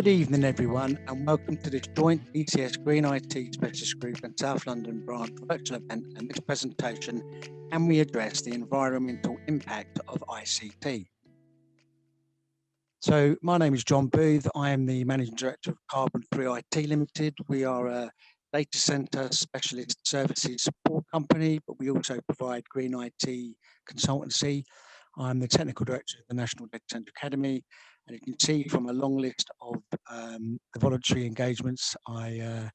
Good evening, everyone, and welcome to this joint BCS Green IT Specialist Group and South London branch virtual event. And this presentation, can we address the environmental impact of ICT? So my name is John Booth. I am the Managing Director of Carbon Free IT Limited. We are a data centre specialist services support company, but we also provide green IT consultancy. I'm the Technical Director of the National Data Centre Academy. And you can see from a long list of the voluntary engagements, I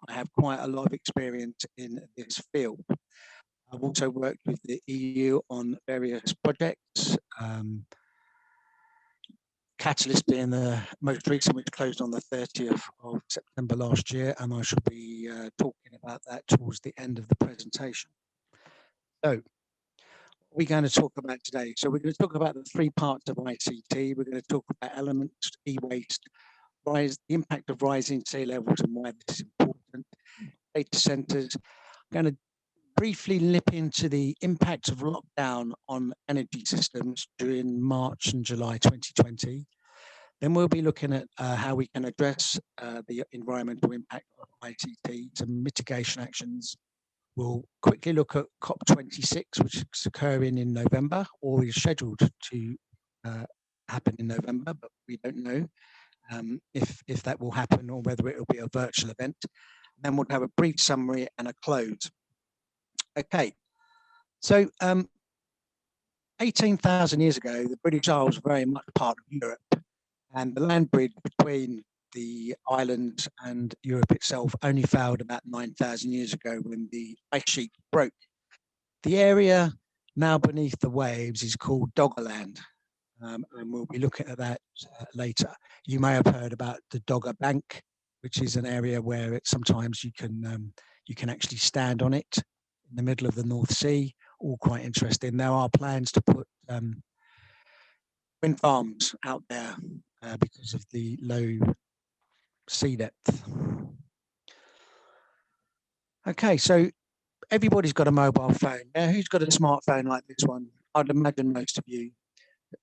have quite a lot of experience in this field. I've also worked with the EU on various projects, Catalyst being the most recent, which closed on the 30th of September last year, and I shall be talking about that towards the end of the presentation. So, we're going to talk about today. So we're going to talk about the three parts of ICT. We're going to talk about elements, eWaste, the impact of rising sea levels and why this is important, data centres. I'm going to briefly nip into the impact of lockdown on energy systems during March and July 2020. Then we'll be looking at how we can address the environmental impact of ICT, some mitigation actions. We'll quickly look at COP26, which is occurring in November, or is scheduled to happen in November, but we don't know if that will happen or whether it will be a virtual event. Then we'll have a brief summary and a close. Okay, so 18,000 years ago, the British Isles were very much part of Europe, and the land bridge between the islands and Europe itself only failed about 9,000 years ago when the ice sheet broke. The area now beneath the waves is called Doggerland, and we'll be looking at that later. You may have heard about the Dogger Bank, which is an area where sometimes you can actually stand on it in the middle of the North Sea. All quite interesting. There are plans to put wind farms out there because of the low sea depth. Okay, so everybody's got a mobile phone. Now, who's got a smartphone like this one? I'd imagine most of you.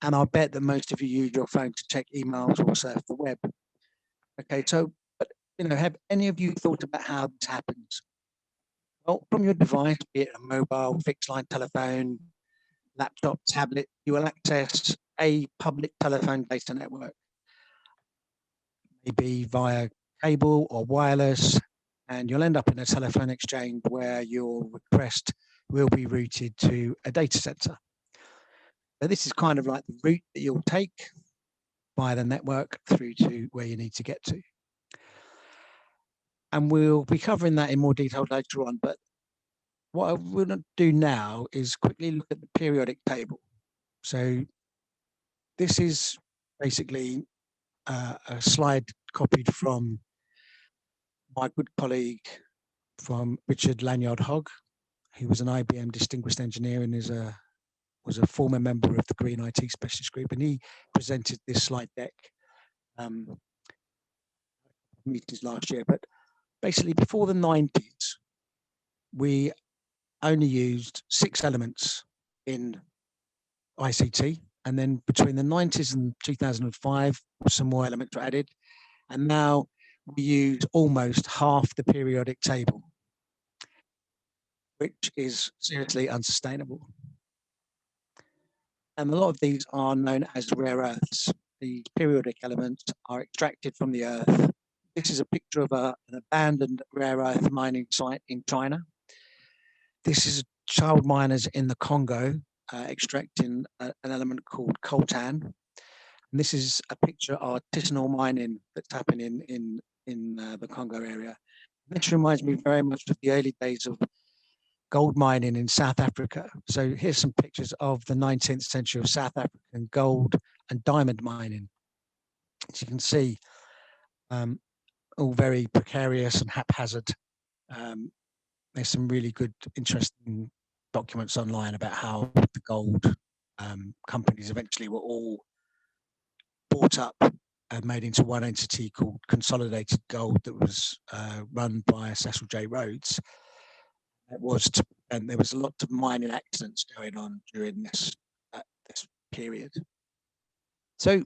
And I bet that most of you use your phone to check emails or surf the web. Okay, so, but, have any of you thought about how this happens? Well, from your device, be it a mobile, fixed line telephone, laptop, tablet, you will access a public telephone data network. Maybe via cable or wireless, and you'll end up in a telephone exchange where your request will be routed to a data center. So this is kind of like the route that you'll take via the network through to where you need to get to. And we'll be covering that in more detail later on, but what I want to do now is quickly look at the periodic table. So this is basically a slide copied from my good colleague from Richard Lanyard-Hogg, who was an IBM Distinguished Engineer and was a former member of the Green IT Specialist Group, and he presented this slide deck meetings last year. But basically, before the 90s, we only used 6 elements in ICT, and then between the 90s and 2005, some more elements were added, and now we use almost half the periodic table, which is seriously unsustainable. And a lot of these are known as rare earths. These periodic elements are extracted from the earth. This is a picture of an abandoned rare earth mining site in China. This is child miners in the Congo extracting an element called coltan. And this is a picture of artisanal mining that's happening in the Congo area. This reminds me very much of the early days of gold mining in South Africa. So here's some pictures of the 19th century of South African gold and diamond mining. As you can see, all very precarious and haphazard. There's some really good, interesting documents online about how the gold companies eventually were all bought up and made into one entity called Consolidated Gold that was run by Cecil J. Rhodes. And there was a lot of mining accidents going on during this period. So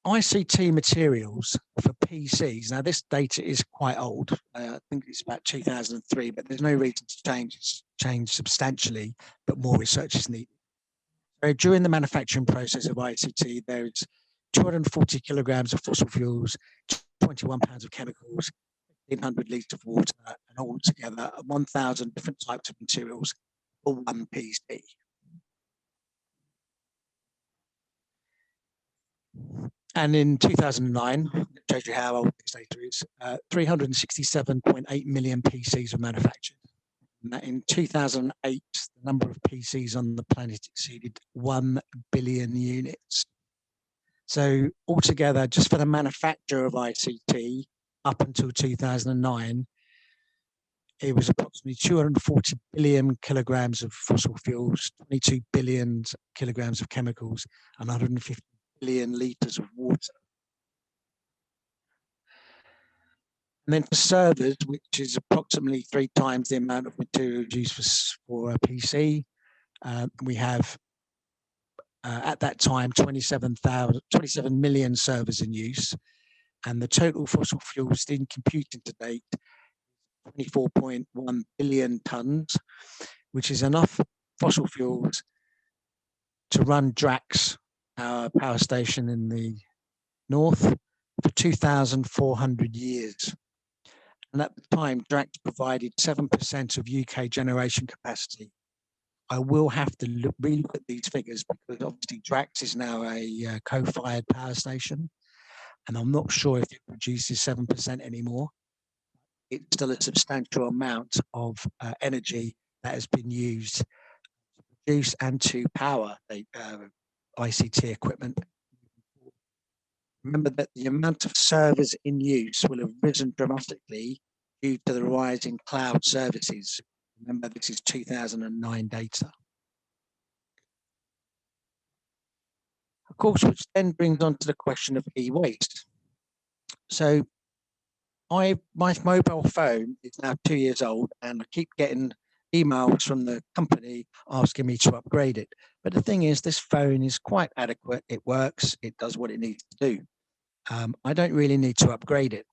ICT materials for PCs. Now, this data is quite old. I think it's about 2003, but there's no reason to change substantially, but more research is needed. So during the manufacturing process of ICT, there's 240 kilograms of fossil fuels, 21 pounds of chemicals, 1,500 litres of water, and altogether 1,000 different types of materials for one PC. And in 2009, it shows you how old this data is, 367.8 million PCs were manufactured. And in 2008, the number of PCs on the planet exceeded 1 billion units. So altogether, just for the manufacture of ICT, up until 2009, it was approximately 240 billion kilograms of fossil fuels, 22 billion kilograms of chemicals, and 150 billion litres of water. And then for servers, which is approximately 3 times the amount of material used for a PC, we have, at that time, 27 million servers in use. And the total fossil fuels in computing to date, 24.1 billion tonnes, which is enough fossil fuels to run Drax, our power station in the north, for 2,400 years. And at the time, Drax provided 7% of UK generation capacity. I will have to relook at these figures because obviously Drax is now a co-fired power station, and I'm not sure if it produces 7% anymore. It's still a substantial amount of energy that has been used to produce and to power ICT equipment. Remember that the amount of servers in use will have risen dramatically due to the rise in cloud services. Remember, this is 2009 data. Of course, which then brings on to the question of e-waste. So my mobile phone is now 2 years old, and I keep getting emails from the company asking me to upgrade it. But the thing is, this phone is quite adequate. It works. It does what it needs to do. I don't really need to upgrade it.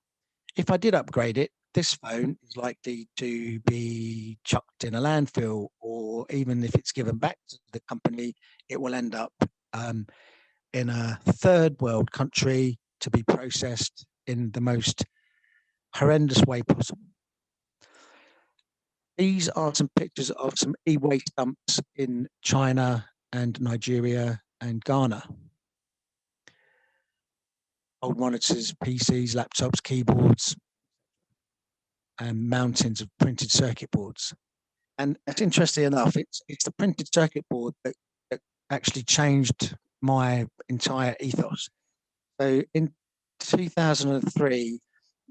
If I did upgrade it, this phone is likely to be chucked in a landfill, or even if it's given back to the company, it will end up in a third world country to be processed in the most horrendous way possible. These are some pictures of some e-waste dumps in China and Nigeria and Ghana. Old monitors, PCs, laptops, keyboards, and mountains of printed circuit boards. And it's interesting enough, it's the printed circuit board that actually changed my entire ethos. So in 2003,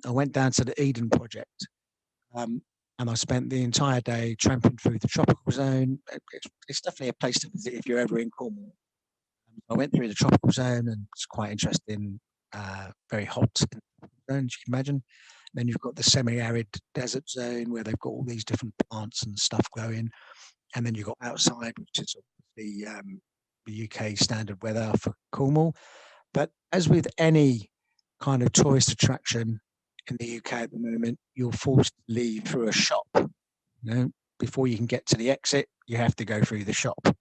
I went down to the Eden project, and I spent the entire day tramping through the tropical zone. It's definitely a place to visit if you're ever in Cornwall. I went through the tropical zone, and it's quite interesting, very hot zone, as you can imagine. Then you've got the semi-arid desert zone where they've got all these different plants and stuff growing. And then you've got outside, which is the UK standard weather for Cornwall. But as with any kind of tourist attraction in the UK at the moment, you're forced to leave through a shop. Before you can get to the exit, you have to go through the shop.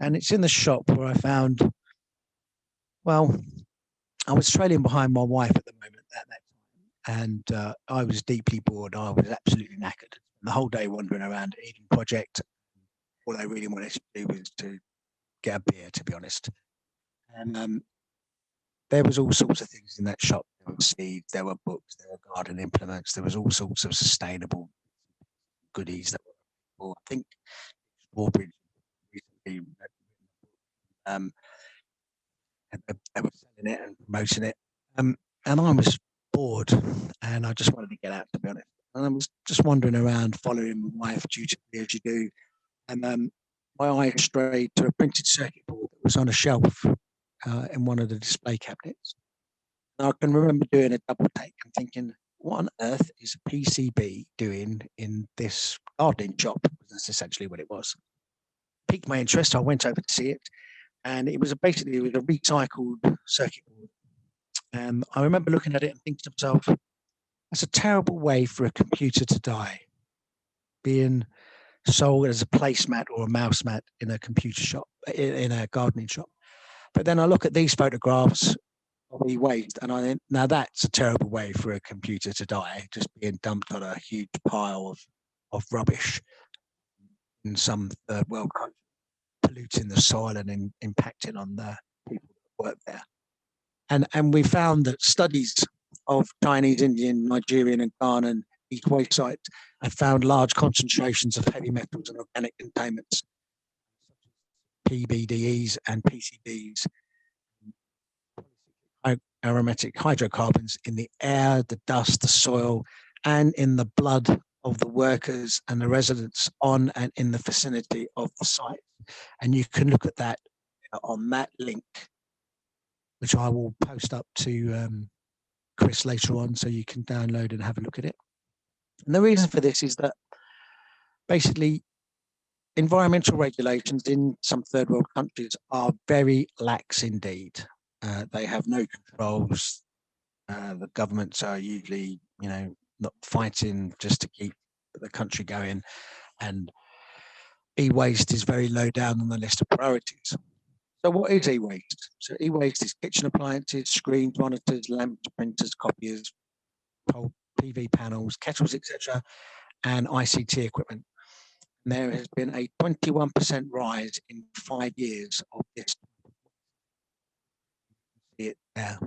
And it's in the shop where I found, well, I was trailing behind my wife at the moment at that time, and I was deeply bored. I was absolutely knackered. The whole day wandering around the Eden Project. All I really wanted to do was to get a beer, to be honest. And there was all sorts of things in that shop. There were seeds, there were books, there were garden implements, there was all sorts of sustainable goodies that were, I think, Strawbridge recently, they were selling it and promoting it. And I was bored, and I just wanted to get out, to be honest. And I was just wandering around, following my wife dutifully as you do. And my eye strayed to a printed circuit board that was on a shelf in one of the display cabinets. And I can remember doing a double take and thinking, what on earth is a PCB doing in this gardening shop? That's essentially what it was. Piqued my interest. I went over to see it, and it was basically a recycled circuit board. I remember looking at it and thinking to myself, that's a terrible way for a computer to die, being sold as a placemat or a mouse mat in a computer shop, in a gardening shop. But then I look at these photographs of e-waste and I think, now that's a terrible way for a computer to die, just being dumped on a huge pile of rubbish in some third world country, polluting the soil and impacting on the people that work there. And we found that studies of Chinese, Indian, Nigerian, and Ghanaian e-waste sites have found large concentrations of heavy metals and organic contaminants, PBDEs and PCBs, aromatic hydrocarbons in the air, the dust, the soil, and in the blood of the workers and the residents on and in the vicinity of the site. And you can look at that on that link, which I will post up to Chris later on, so you can download and have a look at it. And the reason for this is that basically environmental regulations in some third world countries are very lax indeed. They have no controls. The governments are usually, not fighting just to keep the country going. And e-waste is very low down on the list of priorities. So what is e-waste? So e-waste is kitchen appliances, screens, monitors, lamps, printers, copiers, PV panels, kettles, etc., and ICT equipment. And there has been a 21% rise in 5 years of this. See it there.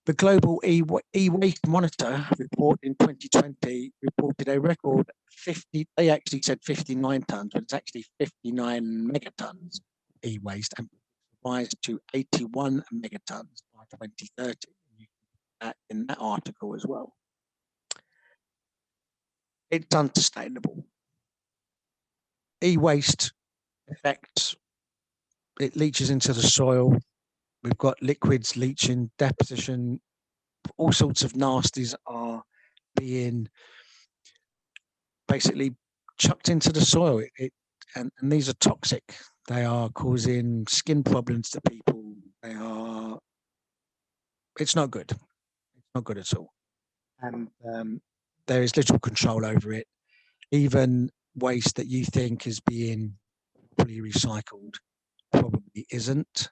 The Global e-waste Monitor report in 2020 reported a record 50, they actually said 59 tons, but it's actually 59 megatons e-waste, and rise to 81 megatons by 2030. You can put that in that article as well. It's unsustainable. E-waste affects, it leaches into the soil. We've got liquids leaching, deposition, all sorts of nasties are being basically chucked into the soil. And these are toxic. They are causing skin problems to people. It's not good. It's not good at all. And there is little control over it. Even waste that you think is being properly recycled probably isn't.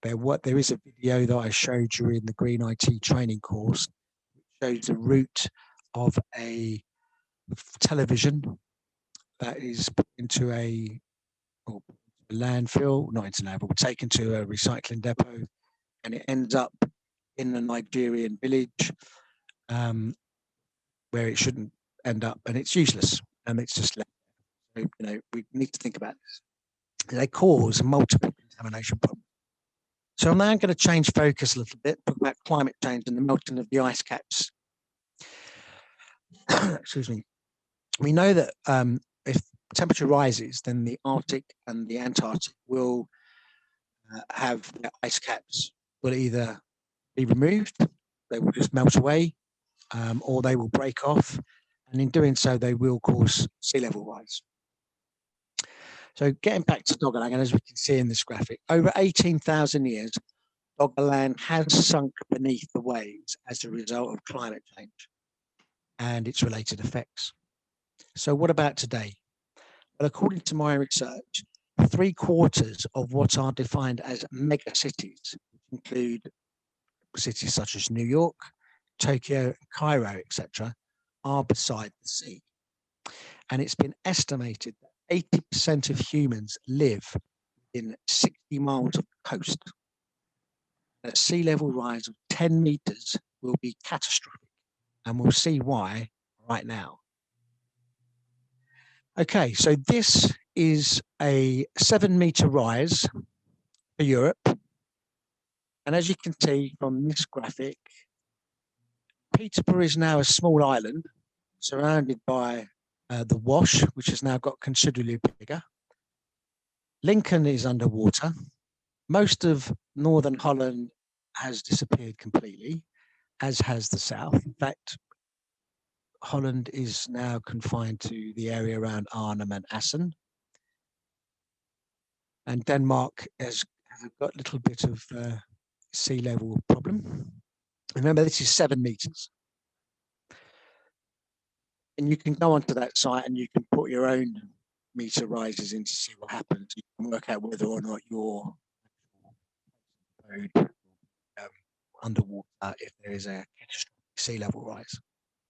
There is a video that I showed you in the Green IT training course, which shows the route of a television that is put into a landfill, not into landfill, taken to a recycling depot, and it ends up in a Nigerian village where it shouldn't end up, and it's useless, and it's just left. So, we need to think about this. They cause multiple contamination problems. So I'm now going to change focus a little bit, talk about climate change and the melting of the ice caps. Excuse me. We know that if temperature rises, then the Arctic and the Antarctic will have their ice caps will either be removed, they will just melt away, or they will break off. And in doing so, they will cause sea level rise. So getting back to Doggerland, and as we can see in this graphic, over 18,000 years, Doggerland has sunk beneath the waves as a result of climate change and its related effects. So what about today? Well, according to my research, 3/4 of what are defined as mega cities, which include cities such as New York, Tokyo, Cairo, etc., are beside the sea. And it's been estimated that 80% of humans live in 60 miles of the coast. A sea level rise of 10 meters will be catastrophic, and we'll see why right now. Okay, so this is a 7-meter rise for Europe. And as you can see from this graphic, Peterborough is now a small island surrounded by the Wash, which has now got considerably bigger. Lincoln is underwater. Most of northern Holland has disappeared completely, as has the south. In fact, Holland is now confined to the area around Arnhem and Assen. And Denmark has We've got a little bit of sea level problem. Remember, this is 7 meters. And you can go onto that site and you can put your own meter rises in to see what happens. You can work out whether or not your road underwater if there is a catastrophic sea level rise.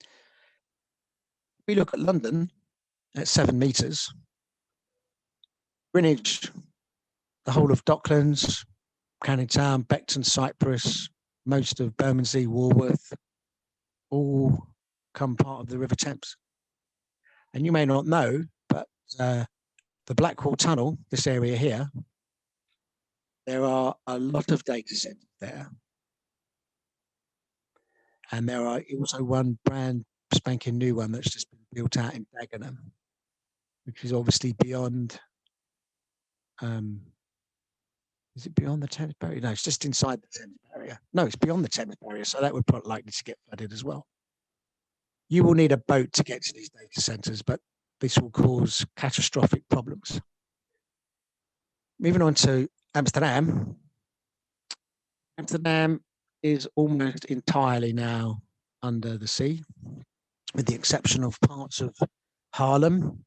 If we look at London at 7 meters, Greenwich, the whole of Docklands, Canning Town, Beckton, Cyprus, most of Bermondsey, Walworth, all come part of the River Thames. And you may not know, but the Blackwall Tunnel, this area here, there are a lot of data centers there. And there are also one brand spanking new one that's just been built out in Dagenham, which is obviously beyond, is it beyond the Thames barrier? No, it's just inside the Thames barrier. No, it's beyond the Thames barrier, so that would probably likely to get flooded as well. You will need a boat to get to these data centers, but this will cause catastrophic problems. Moving on to Amsterdam. Amsterdam is almost entirely now under the sea, with the exception of parts of Haarlem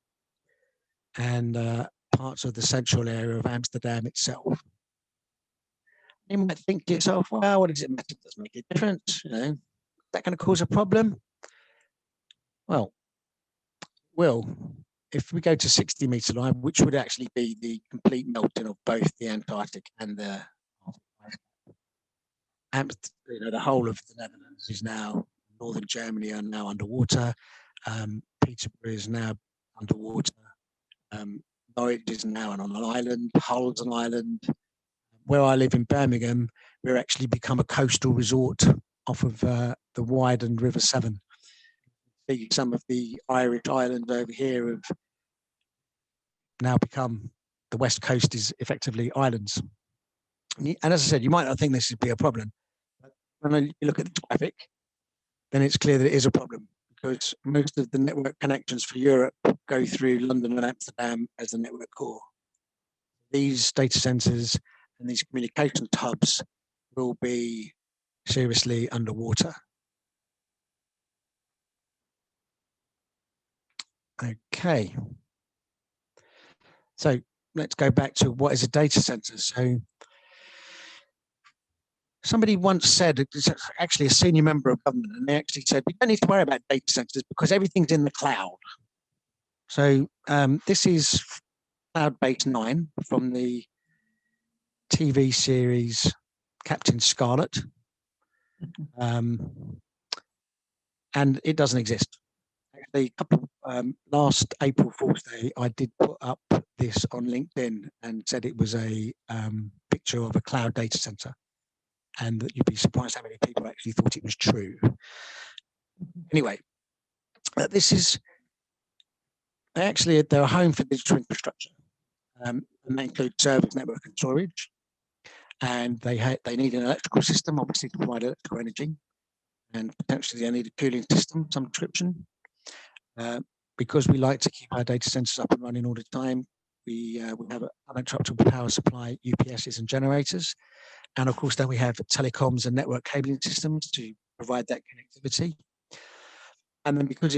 and parts of the central area of Amsterdam itself. You might think to yourself, well, what does it matter? It doesn't make a difference. You know, is that going to cause a problem? Well, if we go to 60-meter line, which would actually be the complete melting of both the Antarctic and the whole of the Netherlands is now, northern Germany are now underwater. Peterborough is now underwater. Norwich is now on an island. Hull's an island. Where I live in Birmingham, we're actually become a coastal resort off of the widened River Severn. Some of the Irish islands over here have now become, the west coast is effectively islands. And as I said, you might not think this would be a problem, but when you look at the graphic, then it's clear that it is a problem, because most of the network connections for Europe go through London and Amsterdam as the network core. These data centers and these communications hubs will be seriously underwater. Okay. So let's go back to what is a data center. So somebody once said, it's actually a senior member of government, and they actually said, we don't need to worry about data centers because everything's in the cloud. So this is Cloud-Based 9 from the TV series Captain Scarlet. And it doesn't exist. Actually, last April Fool's Day, I did put up this on LinkedIn and said it was a picture of a cloud data center, and that you'd be surprised how many people actually thought it was true. Anyway, they're a home for digital infrastructure, and they include servers, network, and storage. And they need an electrical system, obviously, to provide electrical energy, and potentially they need a cooling system, some description. Because we like to keep our data centers up and running all the time, we have an uninterruptible power supply, UPSs and generators. And of course, then we have telecoms and network cabling systems to provide that connectivity. And then because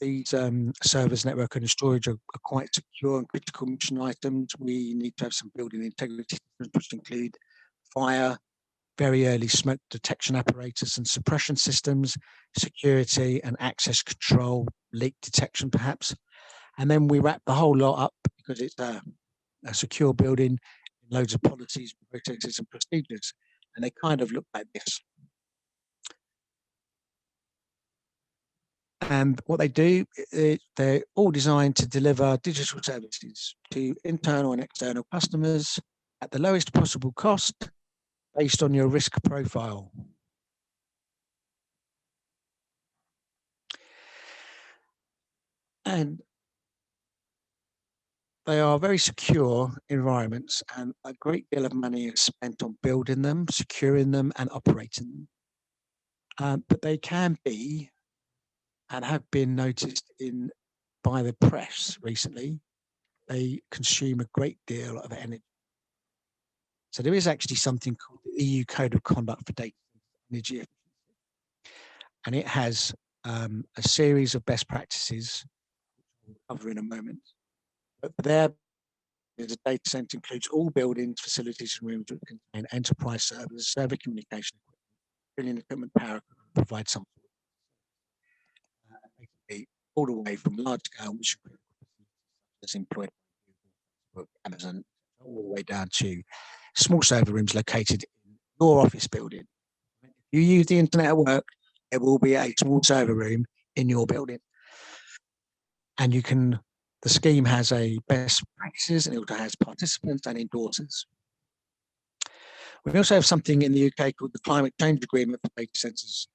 these servers, network, and storage are quite secure and critical mission items, we need to have some building integrity systems, which include fire, very early smoke detection apparatus and suppression systems, security and access control, leak detection perhaps. And then we wrap the whole lot up, because it's a secure building, loads of policies, processes and procedures. And they kind of look like this. And what they do, they're all designed to deliver digital services to internal and external customers at the lowest possible cost, based on your risk profile. And they are very secure environments, and a great deal of money is spent on building them, securing them, and operating them. But they can be, and have been noticed by the press recently, they consume a great deal of energy. So there is actually something called the EU Code of Conduct for Data Energy Efficiency, and it has a series of best practices we'll cover in a moment. But there, the data center includes all buildings, facilities, and rooms that contain enterprise servers, server communication equipment, billion equipment, power equipment, provide some basically all the way from large scale mission critical facilities as employed by Amazon, all the way down to small server rooms located in your office building. If you use the internet at work, there will be a small server room in your building. And you can, the scheme has a best practices and it also has participants and endorsers. We also have something in the UK called the Climate Change Agreement for data centres.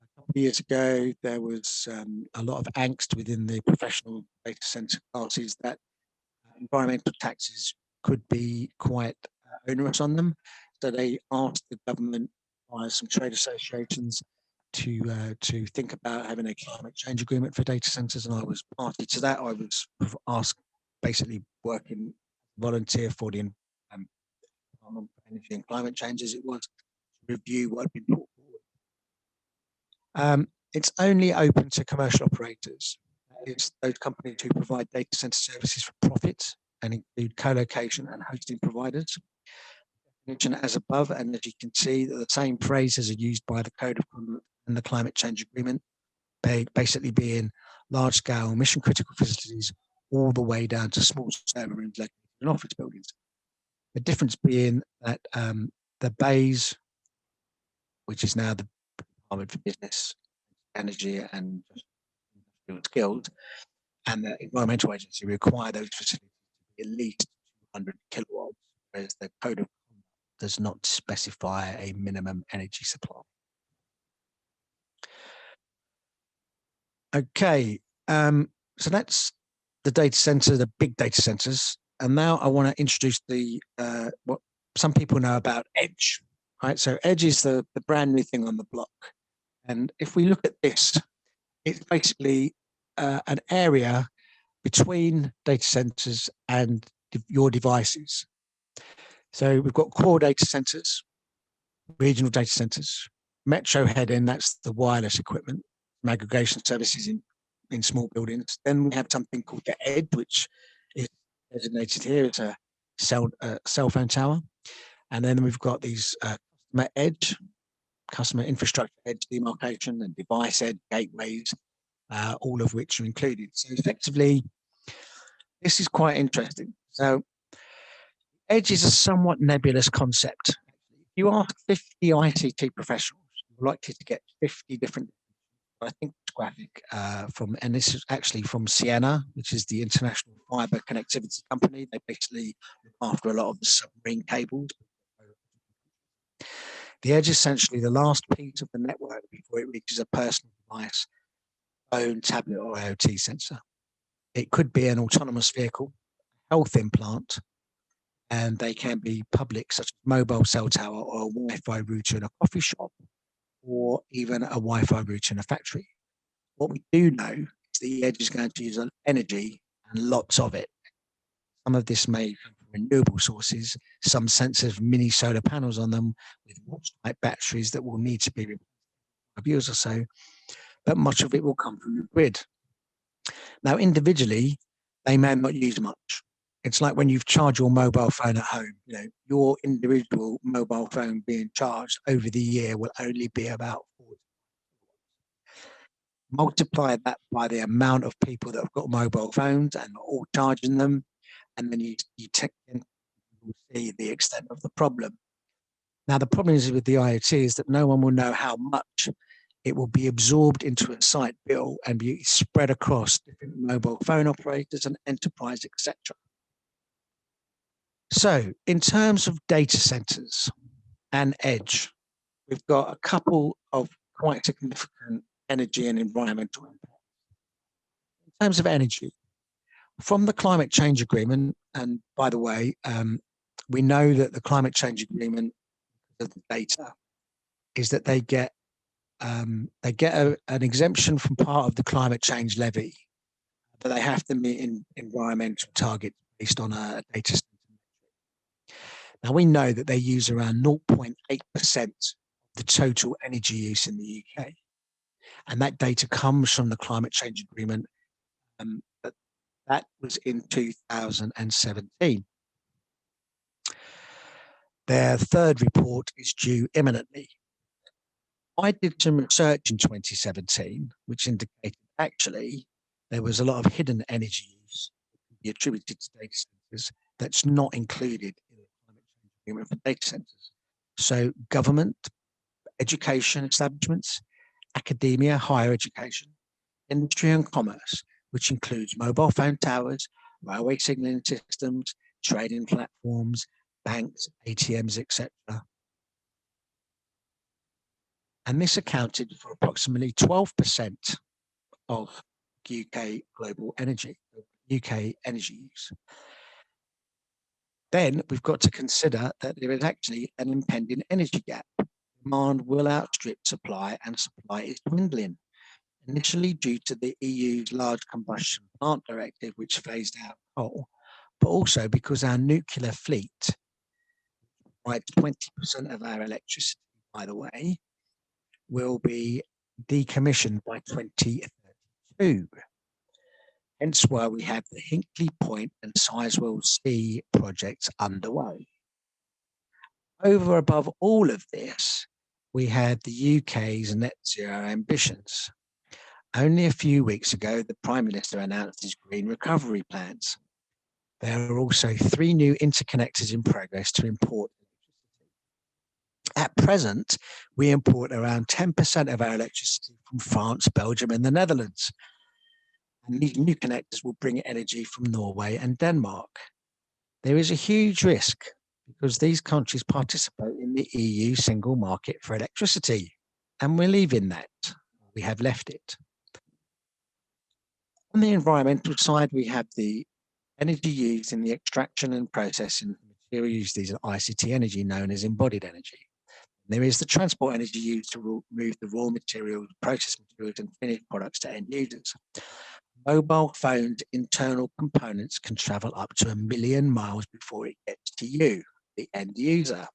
A couple of years ago, there was a lot of angst within the professional data centre classes that environmental taxes could be quite onerous on them. So they asked the government via some trade associations to think about having a climate change agreement for data centres, and I was party to that. I was asked, basically working volunteer for the Department for Energy and Climate Change, as it was, to review what had been put forward. It's only open to commercial operators. It's those companies who provide data centre services for profit and include co-location and hosting providers. As above, and as you can see, the same phrases are used by the Code of Conduct and the Climate Change Agreement, basically being large-scale mission-critical facilities all the way down to small server rooms located in office buildings. The difference being that the BAYS, which is now the Department for Business, Energy and Industrial Skills, and the Environmental Agency require those facilities to be at least 200 kilowatts, whereas the Code of Conduct does not specify a minimum energy supply. Okay, so that's the data center, the big data centers. And now I want to introduce the what some people know about Edge, right? So Edge is the brand new thing on the block. And if we look at this, it's basically an area between data centers and your devices. So we've got core data centers, regional data centers, metro head-in, that's the wireless equipment, aggregation services in small buildings. Then we have something called the Edge, which is designated here as a cell phone tower. And then we've got these customer edge, customer infrastructure edge demarcation, and device edge gateways, all of which are included. So effectively, this is quite interesting. So edge is a somewhat nebulous concept. If you ask 50 ICT professionals, you're likely to get 50 different. I think this graphic and this is actually from Sienna, which is the international fiber connectivity company. They basically look after a lot of the submarine cables. The edge is essentially the last piece of the network before it reaches a personal device, phone, tablet, or IoT sensor. It could be an autonomous vehicle, health implant, and they can be public, such as mobile cell tower or a Wi-Fi router in a coffee shop, or even a Wi-Fi router in a factory. What we do know is the edge is going to use energy and lots of it. Some of this may come from renewable sources, some sensors, mini solar panels on them with watch-type batteries that will need to be replaced in 5 years or so, but much of it will come from the grid. Now, individually, they may not use much. It's like when you charge your mobile phone at home, your individual mobile phone being charged over the year will only be about 40. Multiply that by the amount of people that have got mobile phones and are all charging them, and then you will see the extent of the problem. Now, the problem is with the IoT is that no one will know how much it will be absorbed into a site bill and be spread across different mobile phone operators and enterprise, etc. So in terms of data centers and edge, we've got a couple of quite significant energy and environmental impacts. In terms of energy, from the Climate Change Agreement, and by the way, we know that the Climate Change Agreement, the data, is that they get an exemption from part of the climate change levy, but they have to meet environmental targets based on a data center. Now, we know that they use around 0.8% of the total energy use in the UK. And that data comes from the Climate Change Agreement. But that was in 2017. Their third report is due imminently. I did some research in 2017, which indicated actually there was a lot of hidden energy use attributed to data centers that's not included in the Climate Change Agreement for data centers. So government, education establishments, academia, higher education, industry and commerce, which includes mobile phone towers, railway signaling systems, trading platforms, banks, ATMs, etc. And this accounted for approximately 12% of UK global energy, UK energy use. Then we've got to consider that there is actually an impending energy gap. Demand will outstrip supply, and supply is dwindling, initially due to the EU's Large Combustion Plant Directive, which phased out coal, but also because our nuclear fleet provides 20% of our electricity, by the way, will be decommissioned by 2032. Hence why we have the Hinkley Point and Sizewell C projects underway. Over above all of this, we had the UK's net zero ambitions. Only a few weeks ago, the Prime Minister announced his green recovery plans. There are also 3 new interconnectors in progress to import electricity. At present, we import around 10% of our electricity from France, Belgium, and the Netherlands. And these new connectors will bring energy from Norway and Denmark. There is a huge risk because these countries participate in the EU single market for electricity, and we're leaving that. We have left it. On the environmental side, we have the energy used in the extraction and processing of material used. These are ICT energy, known as embodied energy. There is the transport energy used to move the raw materials, process materials, and finished products to end users. Mobile phones' internal components can travel up to 1 million miles before it gets to you, the end user.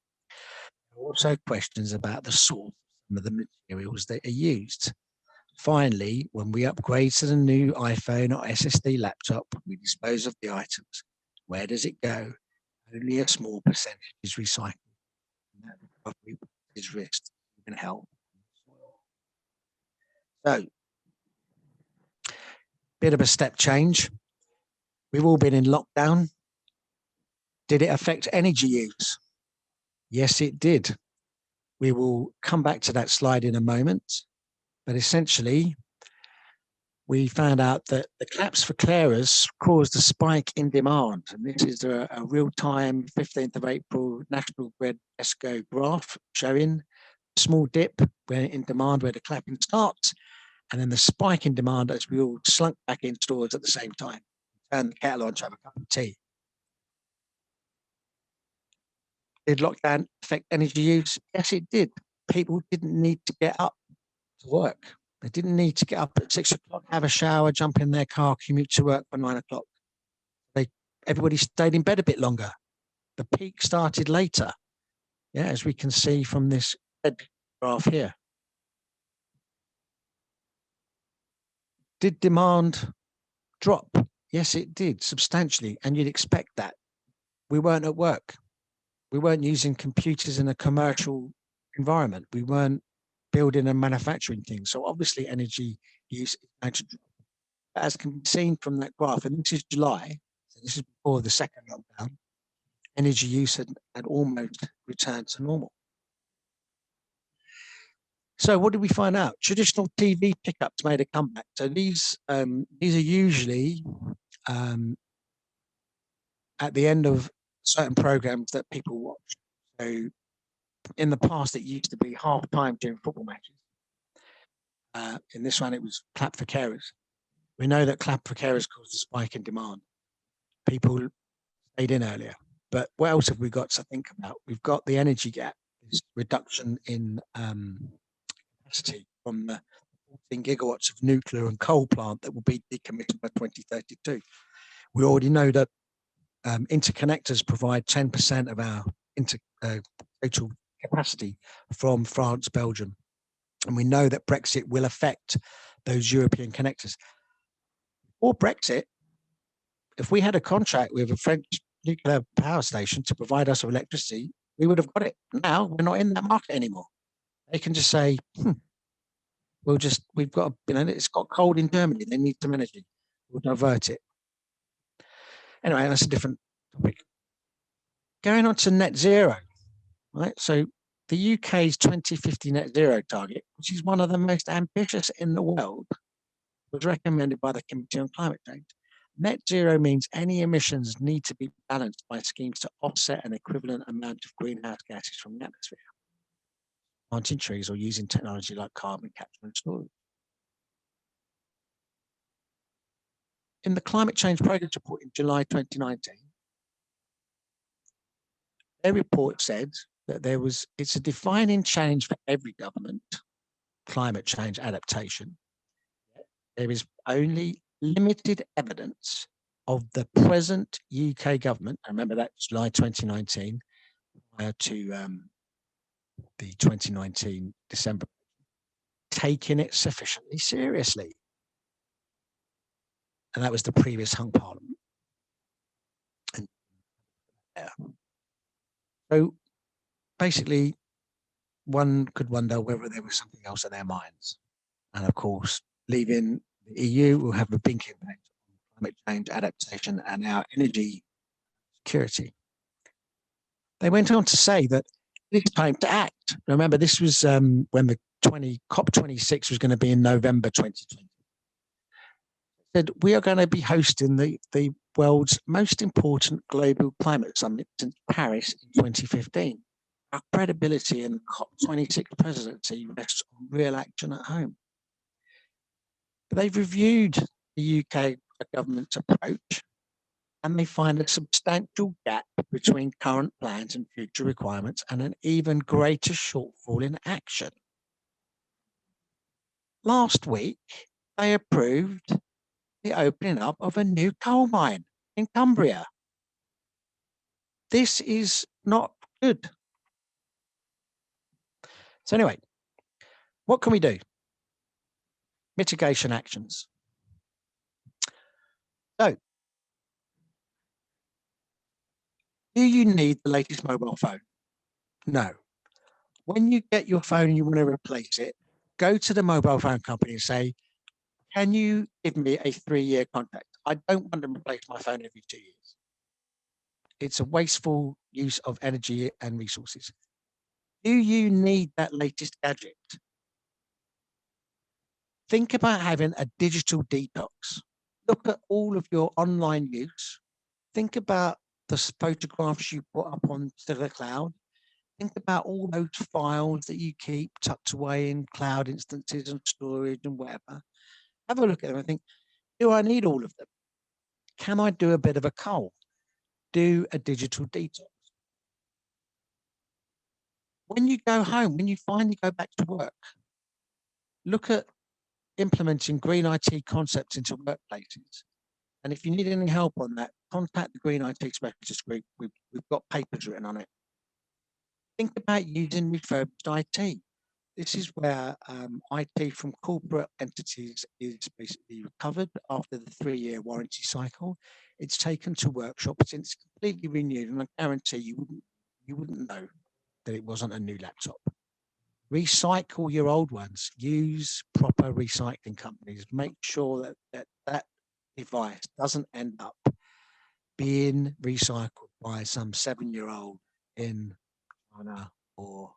There are also questions about the source of some of the materials that are used. Finally, when we upgrade to the new iPhone or SSD laptop, we dispose of the items. Where does it go? Only a small percentage is recycled. And that recovery is risked in health. So, bit of a step change. We've all been in lockdown. Did it affect energy use? Yes, it did. We will come back to that slide in a moment. But essentially, we found out that the collapse for carers caused a spike in demand. And this is a real-time 15th of April National Grid ESCO graph showing a small dip in demand where the clapping starts, and then the spike in demand as we all slunk back in stores at the same time. Turn the kettle on to have a cup of tea. Did lockdown affect energy use? Yes, it did. People didn't need to get up to work. They didn't need to get up at 6 o'clock, have a shower, jump in their car, commute to work by 9 o'clock. Everybody stayed in bed a bit longer. The peak started later, as we can see from this red graph here. Did demand drop? Yes, it did, substantially, and you'd expect that. We weren't at work. We weren't using computers in a commercial environment. We weren't building and manufacturing things. So obviously energy use is going to drop. As can be seen from that graph, and this is July, so this is before the second lockdown, energy use had almost returned to normal. So what did we find out? Traditional TV pickups made a comeback. So these are usually at the end of certain programs that people watch. So in the past, it used to be half time during football matches. In this one, it was clap for carers. We know that clap for carers caused a spike in demand. People stayed in earlier. But what else have we got to think about? We've got the energy gap, this reduction in capacity from the 14 gigawatts of nuclear and coal plant that will be decommissioned by 2032. We already know that interconnectors provide 10% of our total capacity from France, Belgium. And we know that Brexit will affect those European connectors. Or Brexit, if we had a contract with a French nuclear power station to provide us with electricity, we would have got it. Now we're not in that market anymore. They can just say, we've got, it's got cold in Germany. They need some energy. We'll divert it. Anyway, that's a different topic. Going on to net zero, right? So the UK's 2050 net zero target, which is one of the most ambitious in the world, was recommended by the Committee on Climate Change. Net zero means any emissions need to be balanced by schemes to offset an equivalent amount of greenhouse gases from the atmosphere, planting trees or using technology like carbon capture and storage. In the Climate Change Progress Report in July 2019, their report said that it's a defining change for every government, climate change adaptation. There is only limited evidence of the present UK government, I remember that July 2019, prior to the 2019 December, taking it sufficiently seriously. And that was the previous hung parliament. And, so basically, one could wonder whether there was something else in their minds. And of course, leaving the EU will have a big impact on climate change adaptation and our energy security. They went on to say that it's time to act. Remember, this was when the COP26 was going to be in November 2020. Said we are going to be hosting the world's most important global climate summit since Paris in 2015. Our credibility in the COP26 presidency rests on real action at home. They've reviewed the UK government's approach, and they find a substantial gap between current plans and future requirements and an even greater shortfall in action. Last week, they approved the opening up of a new coal mine in Cumbria. This is not good. So anyway, what can we do? Mitigation actions. So, do you need the latest mobile phone? No. When you get your phone and you want to replace it, go to the mobile phone company and say, can you give me a 3-year contract? I don't want to replace my phone every 2 years. It's a wasteful use of energy and resources. Do you need that latest gadget? Think about having a digital detox. Look at all of your online use. Think about the photographs you put up onto the cloud. Think about all those files that you keep tucked away in cloud instances and storage and whatever. Have a look at them and think, do I need all of them? Can I do a bit of a cull? Do a digital detox. When you go home, when you finally go back to work, look at implementing green IT concepts into workplaces. And if you need any help on that, contact the Green IT Specialist Group. We've got papers written on it. Think about using refurbished IT. This is where IT from corporate entities is basically recovered after the 3-year warranty cycle. It's taken to workshops and it's completely renewed. And I guarantee you wouldn't know that it wasn't a new laptop. Recycle your old ones. Use proper recycling companies. Make sure that device doesn't end up being recycled by some 7-year-old in China. Or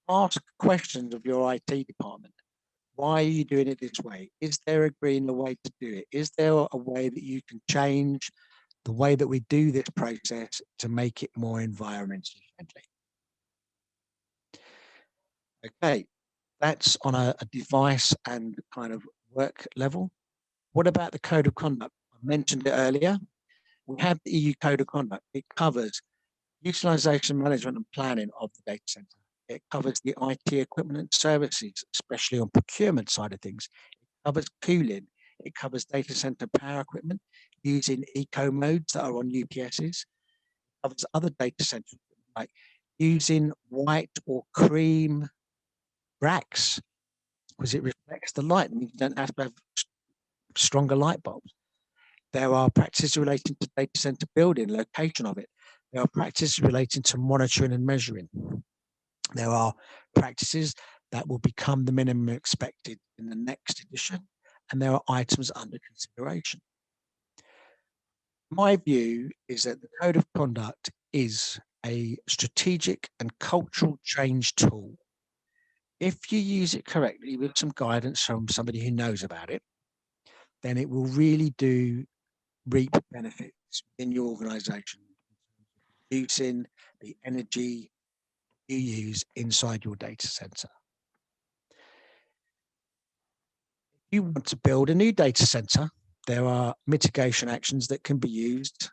ask questions of your IT department. Why are you doing it this way? Is there a greener way to do it? Is there a way that you can change the way that we do this process to make it more environmentally friendly? Okay, that's on a device and kind of work level. What about the code of conduct? I mentioned it earlier. We have the EU code of conduct. It covers utilization management and planning of the data center. It covers the IT equipment and services, especially on procurement side of things. It covers cooling. It covers data center power equipment using eco modes that are on UPSs. It covers other data centers, like using white or cream racks, because it reflects the light and you don't have to have stronger light bulbs. There are practices relating to data center building, location of it. There are practices relating to monitoring and measuring. There are practices that will become the minimum expected in the next edition, and there are items under consideration. My view is that the Code of Conduct is a strategic and cultural change tool. If you use it correctly with some guidance from somebody who knows about it, then it will really do reap benefits in your organization, reducing the energy you use inside your data center. If you want to build a new data center, there are mitigation actions that can be used,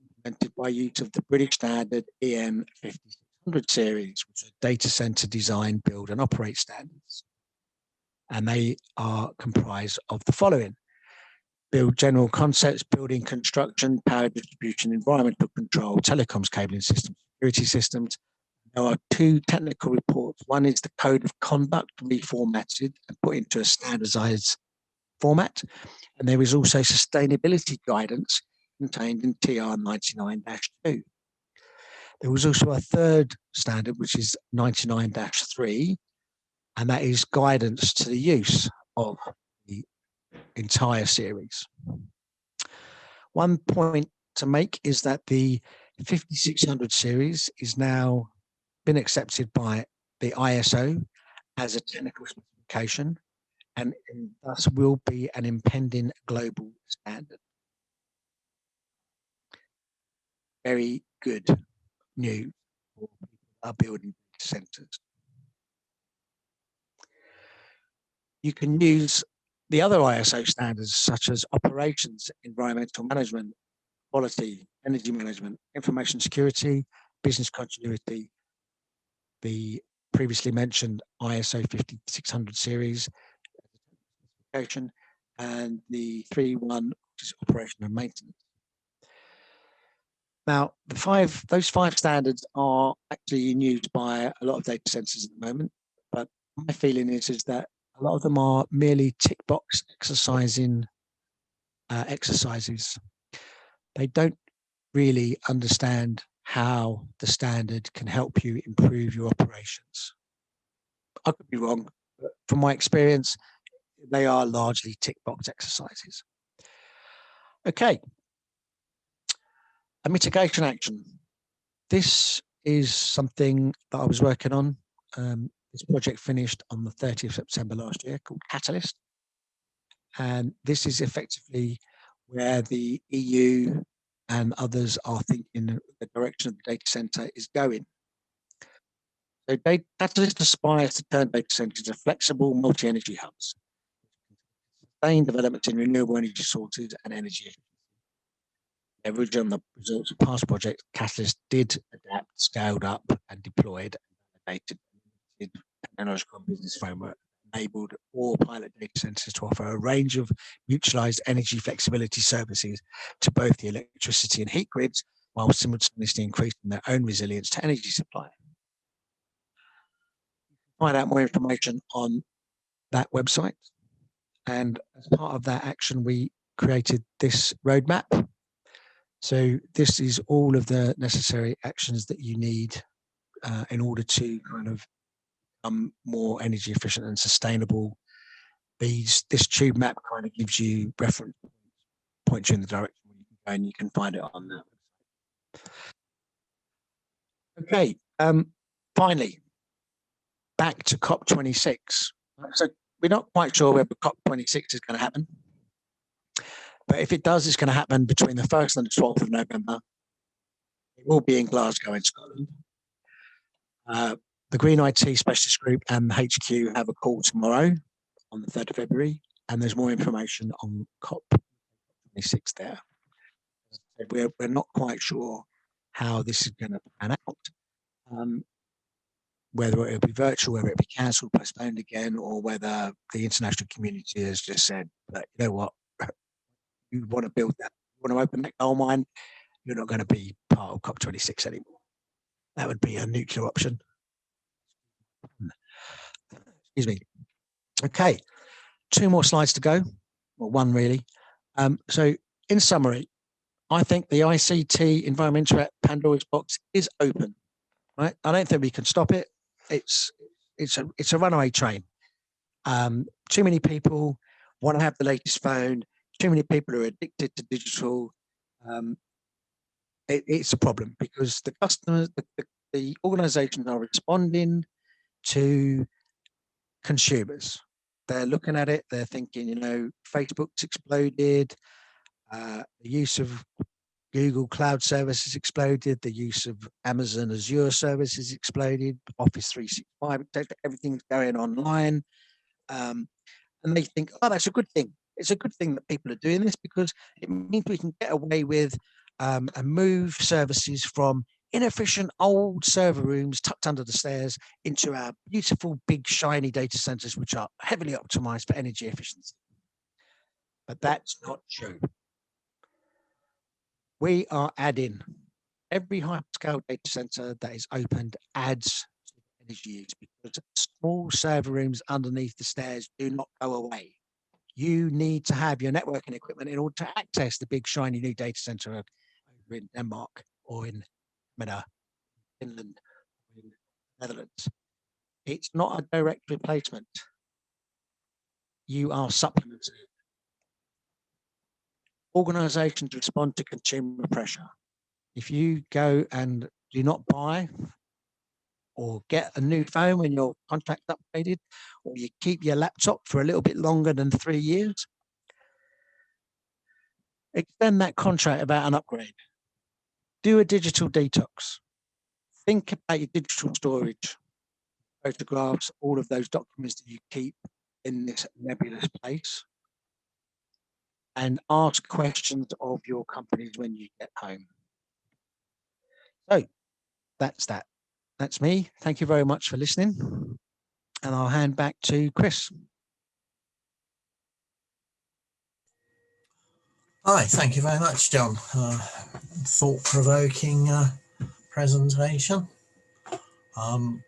implemented by use of the British standard EN 5600 series, which are data center design, build and operate standards. And they are comprised of the following: build general concepts, building construction, power distribution, environmental control, telecoms cabling systems, security systems. There are two technical reports. One is the Code of Conduct reformatted and put into a standardized format. And there is also sustainability guidance contained in TR 99-2. There was also a third standard, which is 99-3, and that is guidance to the use of the entire series. One point to make is that the 5600 series is now been accepted by the ISO as a technical specification, and thus will be an impending global standard. Very good news for people that are building centers. You can use the other ISO standards, such as operations, environmental management, quality, energy management, information security, business continuity, the previously mentioned ISO 5600 series, and the 3.1, which is operation and maintenance. Now, those five standards are actually in use by a lot of data centers at the moment, but my feeling is that a lot of them are merely tick box exercises. They don't really understand how the standard can help you improve your operations. I could be wrong, but from my experience, they are largely tick box exercises. Okay. A mitigation action. This is something that I was working on. This project finished on the 30th of September last year, called Catalyst. And this is effectively where the EU and others are thinking the direction of the data center is going. So Catalyst aspires to turn data centers into flexible multi-energy hubs, sustained development in renewable energy sources and energy efficiency. Leveraging on the results of past projects, Catalyst did adapt, scaled up, and deployed and validated technological and business framework, enabled all pilot data centers to offer a range of mutualized energy flexibility services to both the electricity and heat grids, while simultaneously increasing their own resilience to energy supply. Find out more information on that website. And as part of that action, we created this roadmap. So this is all of the necessary actions that you need in order to kind of become more energy efficient and sustainable. This tube map kind of gives you reference points you in the direction where you can go, and you can find it on that. Okay, finally, back to COP26. So we're not quite sure whether COP26 is going to happen. But if it does, it's going to happen between the 1st and the 12th of November. It will be in Glasgow in Scotland. The Green IT Specialist Group and the HQ have a call tomorrow on the 3rd of February, and there's more information on COP26 there. We're not quite sure how this is going to pan out, whether it will be virtual, whether it will be cancelled, postponed again, or whether the international community has just said, you know what, you want to build that, you want to open that coal mine, you're not going to be part of COP26 anymore. That would be a nuclear option. Excuse me. Okay, 2 more slides to go. Well, 1 really. So in summary, I think the ICT environmental Pandora's box is open. Right? I don't think we can stop it. It's a runaway train. Too many people want to have the latest phone. Too many people are addicted to digital. It's a problem because the customers, the organizations are responding to consumers. They're looking at it. They're thinking, you know, Facebook's exploded. The use of Google Cloud Services exploded. The use of Amazon Azure Services exploded. Office 365, everything's going online. And they think, oh, that's a good thing. It's a good thing that people are doing this because it means we can get away with and move services from inefficient old server rooms tucked under the stairs into our beautiful, big, shiny data centers, which are heavily optimized for energy efficiency. But that's not true. We are adding every hyperscale data center that is opened adds energy use because small server rooms underneath the stairs do not go away. You need to have your networking equipment in order to access the big shiny new data center over in Denmark or in Finland, or in the Netherlands. It's not a direct replacement. You are supplementing. Organizations respond to consumer pressure. If you go and do not buy or get a new phone when your contract's upgraded, or you keep your laptop for a little bit longer than 3 years, extend that contract about an upgrade. Do a digital detox. Think about your digital storage, photographs, all of those documents that you keep in this nebulous place, and ask questions of your companies when you get home. So that's that. That's me. Thank you very much for listening. And I'll hand back to Chris. Hi, thank you very much, John. Thought-provoking presentation. I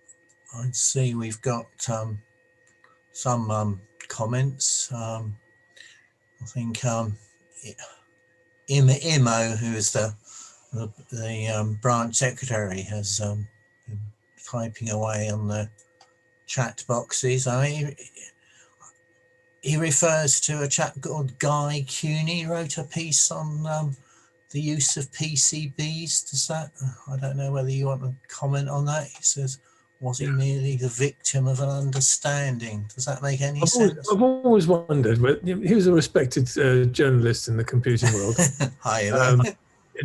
see we've got some comments. I think Imo, who is the branch secretary, has been typing away on the chat boxes. He refers to a chap called Guy Cuny, wrote a piece on the use of PCBs. Does that, I don't know whether you want to comment on that. He says, was he merely the victim of an understanding? Does that make any sense? I've always wondered, but he was a respected journalist in the computing world. In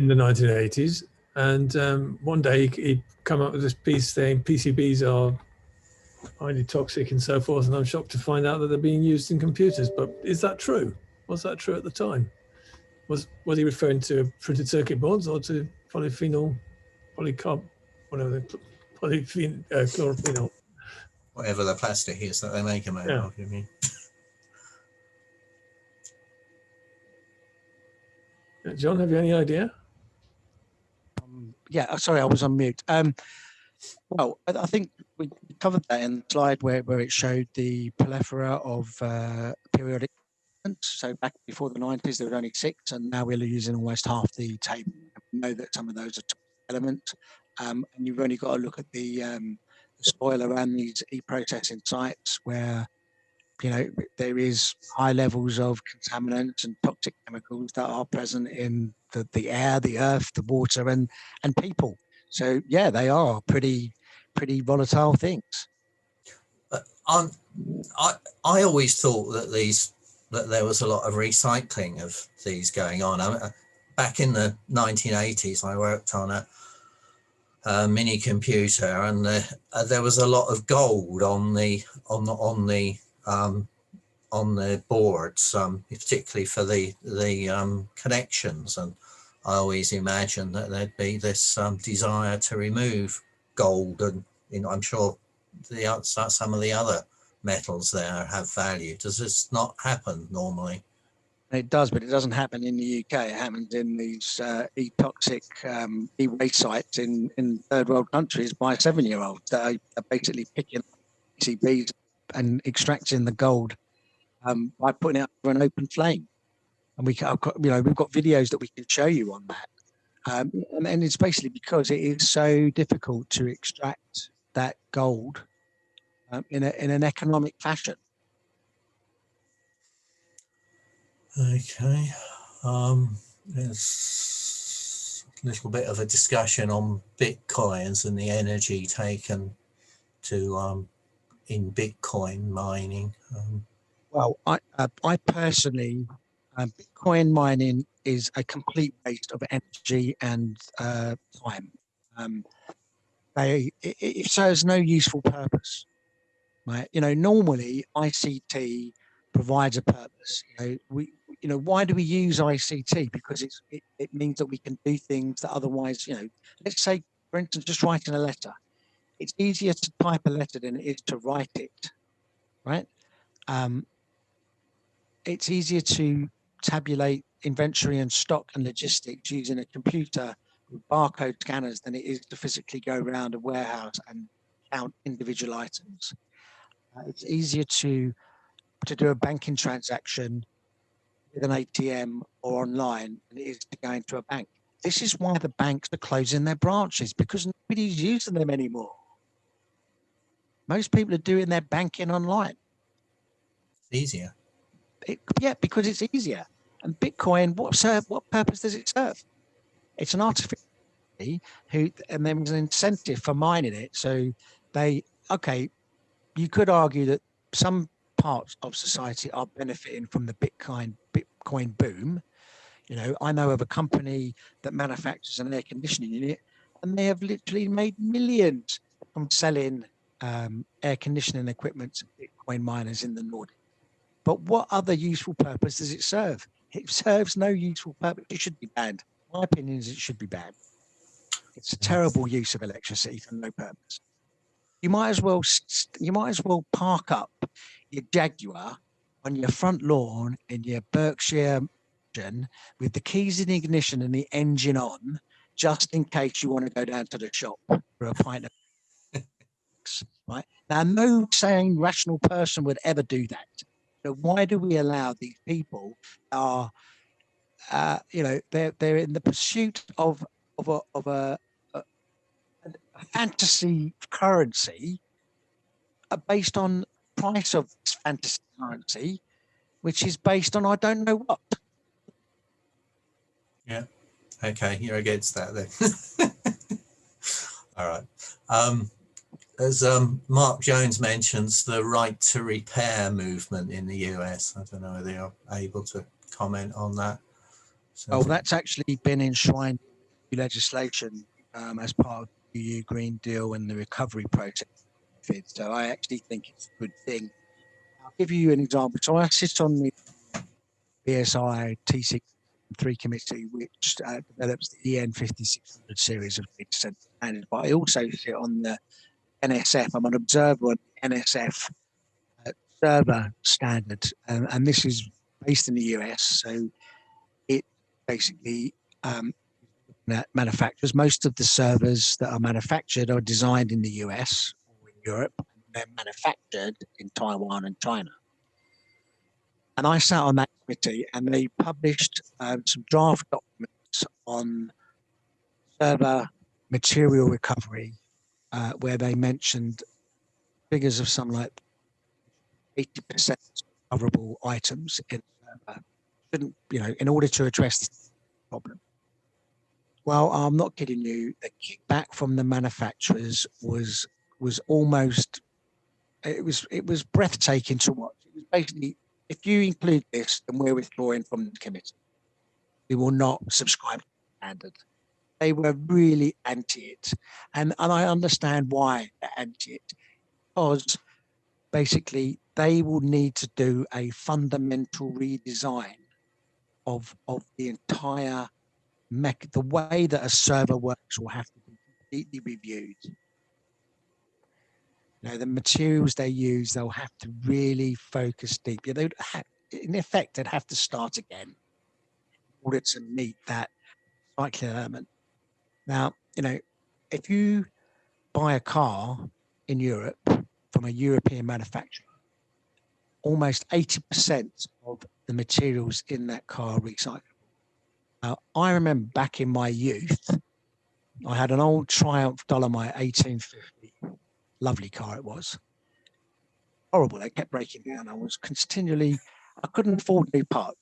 the 1980s. And one day he'd come up with this piece saying PCBs are highly toxic and so forth, and I'm shocked to find out that they're being used in computers. But is that true? Was that true at the time? Was he referring to printed circuit boards or to polyphenol, polycarb, whatever the chlorophenol? Whatever the plastic is that they make them out of, you mean? John, have you any idea? Yeah, sorry, I was on mute. Well, I think we covered that in the slide where it showed the plethora of periodic elements. So back before the 90s, there were only 6, and now we're using almost half the table. We know that some of those are elements, and you've only got to look at the soil around these e-processing sites where, you know, there is high levels of contaminants and toxic chemicals that are present in the air, the earth, the water, and people. So yeah, they are pretty volatile things. I always thought that there was a lot of recycling of these going on. Back in the 1980s, I worked on a mini computer, and there was a lot of gold on the boards, particularly for the connections. And I always imagined that there'd be this desire to remove gold, and I'm sure some of the other metals there have value. Does this not happen normally? It does, but it doesn't happen in the UK. It happens in these e-toxic e-waste sites in third world countries by 7-year-olds that are basically picking up PCBs and extracting the gold by putting it over an open flame. And we've got videos that we can show you on that. And it's basically because it is so difficult to extract that gold in an economic fashion. Okay. There's a little bit of a discussion on Bitcoins and the energy taken to in Bitcoin mining. Well, I personally, Bitcoin mining is a complete waste of energy and time. It serves no useful purpose, right? Normally ICT provides a purpose. Why do we use ICT? Because it means that we can do things that otherwise, let's say, for instance, just writing a letter. It's easier to type a letter than it is to write it, right? It's easier to tabulate inventory and stock and logistics using a computer with barcode scanners than it is to physically go around a warehouse and count individual items. It's easier to do a banking transaction with an ATM or online than it is to go into a bank. This is why the banks are closing their branches, because nobody's using them anymore. Most people are doing their banking online. It's easier. Because it's easier. And Bitcoin, what purpose does it serve? It's an artificial and there was an incentive for mining it. So you could argue that some parts of society are benefiting from the Bitcoin boom. I know of a company that manufactures an air conditioning unit, and they have literally made millions from selling air conditioning equipment to Bitcoin miners in the Nordics. But what other useful purpose does it serve? It serves no useful purpose. It should be banned. My opinion is it should be banned. It's a terrible use of electricity for no purpose. You might as well park up your Jaguar on your front lawn in your Berkshire mansion with the keys in the ignition and the engine on, just in case you want to go down to the shop for a pint of right? Now, no sane, rational person would ever do that. So why do we allow these people they're in the pursuit of a fantasy currency based on price of this fantasy currency, which is based on I don't know what. Yeah. Okay, you're against that then. All right. As Mark Jones mentions, the right to repair movement in the US. I don't know whether you're able to comment on that. So, that's actually been enshrined in legislation as part of the EU Green Deal and the recovery process. So I actually think it's a good thing. I'll give you an example. So I sit on the BSI TC3 committee, which develops the EN 5600 series of data center standards, but I also sit on the NSF. I'm an observer on the NSF server standard, and this is based in the US. So it basically manufacturers. Most of the servers that are manufactured are designed in the US or in Europe, and they're manufactured in Taiwan and China. And I sat on that committee, and they published some draft documents on server material recovery, where they mentioned figures of some like 80% recoverable items in a server. Shouldn't, in order to address this problem. Well, I'm not kidding you. The kickback from the manufacturers was almost, it was breathtaking to watch. It was basically, if you include this, then we're withdrawing from the committee. We will not subscribe to the standard. They were really anti it, and I understand why they're anti it, because basically they will need to do a fundamental redesign of the entire the way that a server works will have to be completely reviewed. The materials they use, they'll have to really focus deep. They in effect, they'd have to start again in order to meet that cycling element. Now, you know, if you buy a car in Europe from a European manufacturer, almost 80% of the materials in that car are recyclable. Now, I remember back in my youth, I had an old Triumph Dolomite 1850, lovely car it was. Horrible, it kept breaking down. I was continually, I couldn't afford new parts.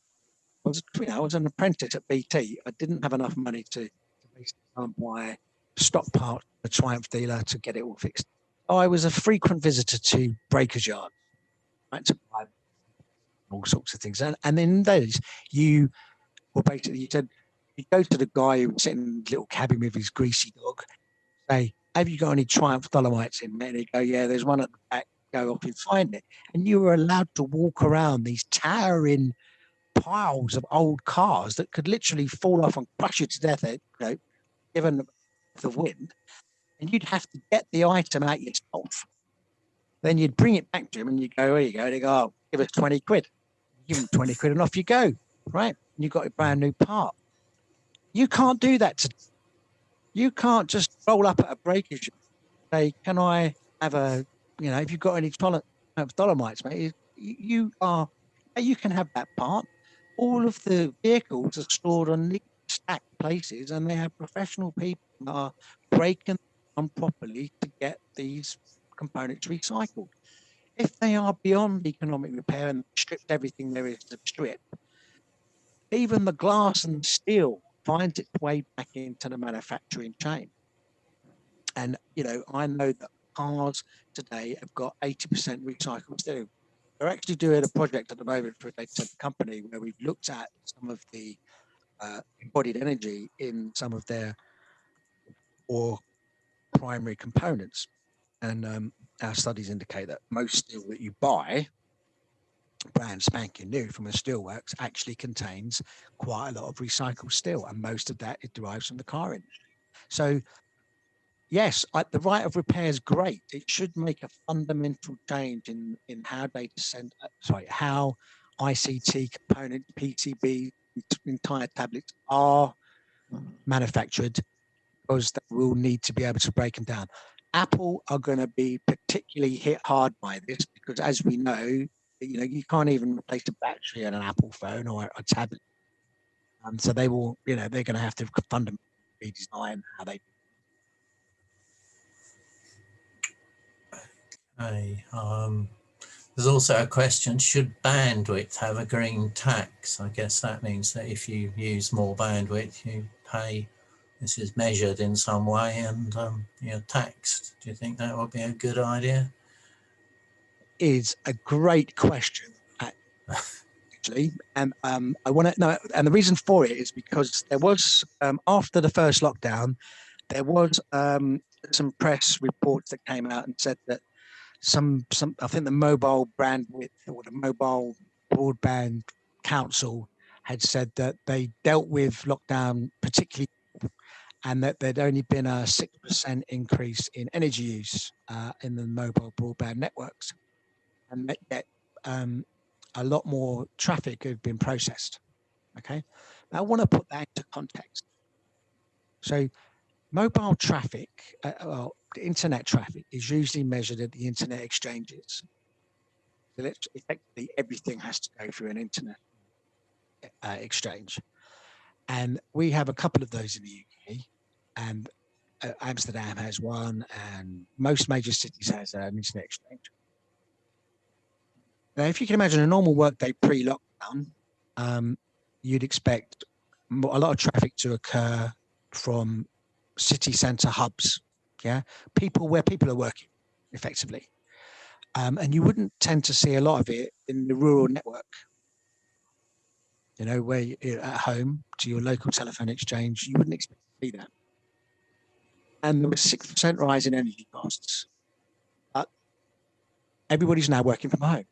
I was an apprentice at BT. I didn't have enough money to basically buy stock parts at a Triumph dealer to get it all fixed. I was a frequent visitor to breakers' yards, right, to buy all sorts of things. And in those, you said, you go to the guy who was sitting in the little cabin with his greasy dog, say, have you got any Triumph Dolomites in there? And he'd go, yeah, there's one at the back, go up and find it. And you were allowed to walk around these towering piles of old cars that could literally fall off and crush you to death, you know, given the wind. And you'd have to get the item out yourself. Then you'd bring it back to him and you go, here you go. And they go, oh, give us 20 quid. You give them 20 quid and off you go, right? And you've got a brand new part. You can't do that today. You can't just roll up at a breakage and say, can I have a, you know, if you've got any Dolomites, mate, you can have that part. All of the vehicles are stored on neat stacked places, and they have professional people that are breaking them properly to get these components recycled. If they are beyond economic repair and stripped everything there is to strip, even the glass and steel finds its way back into the manufacturing chain. And, you know, I know that cars today have got 80% recycled steel. We're actually doing a project at the moment for a data center company where we've looked at some of the embodied energy in some of their or primary components. And our studies indicate that most steel that you buy, brand spanking new from a steelworks, actually contains quite a lot of recycled steel, and most of that it derives from the car industry. So yes, the right of repair is great. It should make a fundamental change in how how ICT components, PCB, entire tablets are manufactured, because they will need to be able to break them down. Apple are going to be particularly hit hard by this because, as we know, you know, you can't even replace a battery on an Apple phone or a tablet. So they will, you know, they're going to have to fundamentally redesign how they. Okay. There's also a question, should bandwidth have a green tax? I guess that means that if you use more bandwidth, you pay, this is measured in some way and you're taxed. Do you think that would be a good idea? Is a great question, actually. And I want to know, and the reason for it is because there was, after the first lockdown, there was some press reports that came out and said that some I think the mobile bandwidth or the mobile broadband council had said that they dealt with lockdown particularly, and that there'd only been a 6% increase in energy use in the mobile broadband networks, and that a lot more traffic had been processed. Okay, now I want to put that into context. So mobile traffic, internet traffic, is usually measured at the internet exchanges. So effectively, everything has to go through an internet exchange. And we have a couple of those in the UK, and Amsterdam has one, and most major cities has an internet exchange. Now, if you can imagine a normal workday pre-lockdown, you'd expect a lot of traffic to occur from city centre hubs, where people are working effectively. And you wouldn't tend to see a lot of it in the rural network, you know, where you're at home to your local telephone exchange. You wouldn't expect to see that. And there was 6% rise in energy costs, but everybody's now working from home.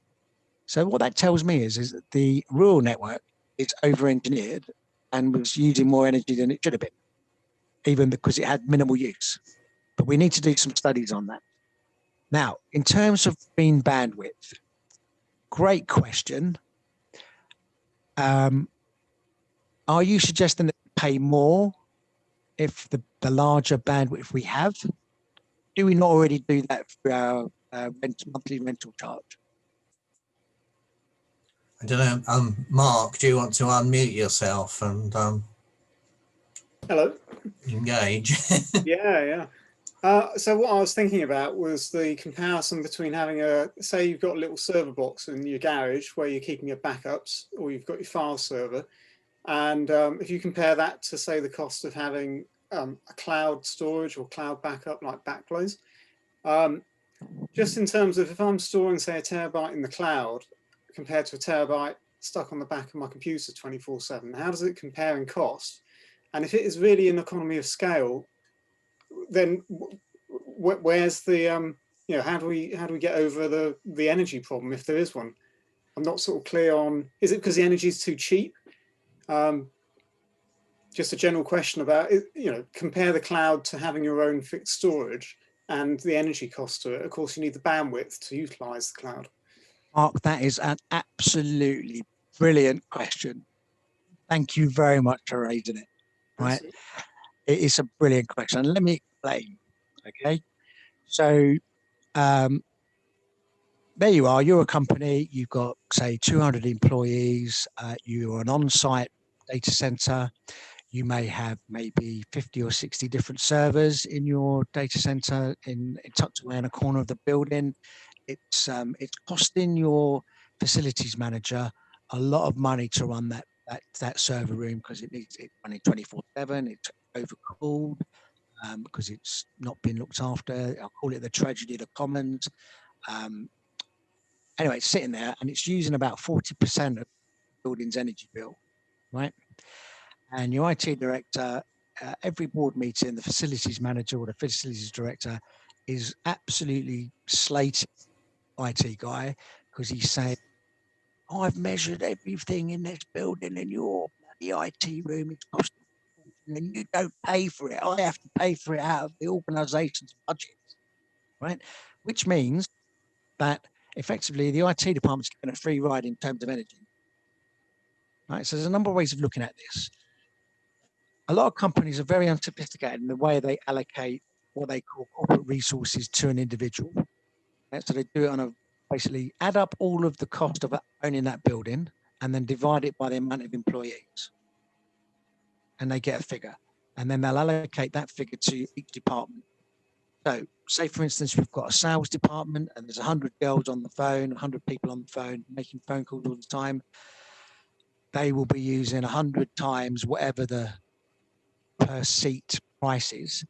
So what that tells me is that the rural network is over-engineered and was using more energy than it should have been, even because it had minimal use. But we need to do some studies on that. Now, in terms of green bandwidth, great question. Are you suggesting that we pay more if the larger bandwidth we have? Do we not already do that for our monthly rental charge? I don't know. Mark, do you want to unmute yourself and hello, engage? yeah. So what I was thinking about was the comparison between having say you've got a little server box in your garage where you're keeping your backups, or you've got your file server, and if you compare that to, say, the cost of having a cloud storage or cloud backup like Backblaze, just in terms of if I'm storing, say, 1 terabyte in the cloud compared to 1 terabyte stuck on the back of my computer 24/7, how does it compare in cost? And if it is really an economy of scale, then where's the how do we get over the energy problem, if there is one? I'm not sort of clear on, is it because the energy is too cheap? Just a general question about, compare the cloud to having your own fixed storage and the energy cost to it. Of course, you need the bandwidth to utilize the cloud. Mark, that is an absolutely brilliant question. Thank you very much for raising it. Right, it is a brilliant question. Let me explain. Okay, so there you are. You're a company. You've got, say, 200 employees. You're an on-site data center. You may have maybe 50 or 60 different servers in your data center tucked away in a corner of the building. It's costing your facilities manager a lot of money to run that server room, because it's running 24/7. It's overcooled because it's not been looked after. I'll call it the tragedy of the commons. Anyway, it's sitting there and it's using about 40% of the building's energy bill, right? And your IT director, every board meeting, the facilities manager or the facilities director is absolutely slating IT guy, because he's saying, I've measured everything in this building and your bloody IT room is costing a fortune and you don't pay for it. I have to pay for it out of the organisation's budget, right? Which means that effectively the IT department's getting a free ride in terms of energy. Right? So there's a number of ways of looking at this. A lot of companies are very unsophisticated in the way they allocate what they call corporate resources to an individual. Right? So they do it on basically add up all of the cost of owning that building and then divide it by the amount of employees. And they get a figure. And then they'll allocate that figure to each department. So say, for instance, we've got a sales department and there's 100 girls on the phone, 100 people on the phone, making phone calls all the time. They will be using 100 times whatever the per seat price is.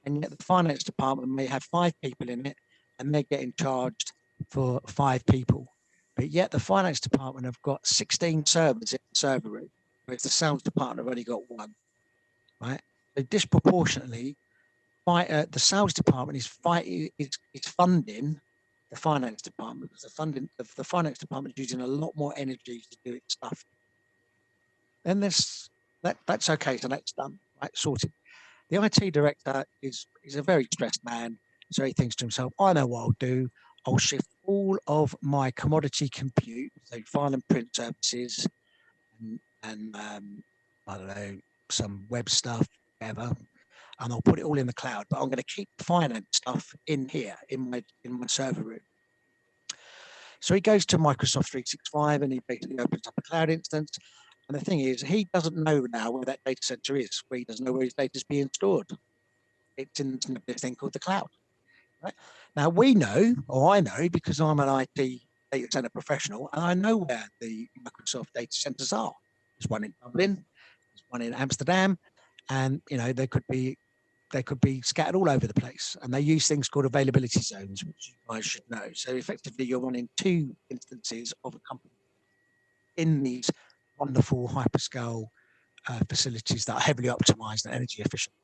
And yet the finance department may have 5 people in it and they're getting charged for 5 people. But yet the finance department have got 16 servers in the server room, whereas the sales department have only got 1, right? So disproportionately, the sales department is funding the finance department, because the finance department is using a lot more energy to do its stuff. Then that's okay, so that's done, right? Sorted. The IT director is a very stressed man, so he thinks to himself, I know what I'll do. I'll shift all of my commodity compute, so file and print services, and I don't know, some web stuff, whatever, and I'll put it all in the cloud. But I'm going to keep finance stuff in here, in my server room. So he goes to Microsoft 365 and he basically opens up a cloud instance. And the thing is, he doesn't know now where that data center is, where he doesn't know where his data is being stored. It's in this thing called the cloud. Right? Now we know, or I know, because I'm an IT data center professional, and I know where the Microsoft data centers are. There's one in Dublin, there's one in Amsterdam, and they could be scattered all over the place. And they use things called availability zones, which you guys should know. So effectively, you're running 2 instances of a company in these wonderful hyperscale facilities that are heavily optimized and energy efficient.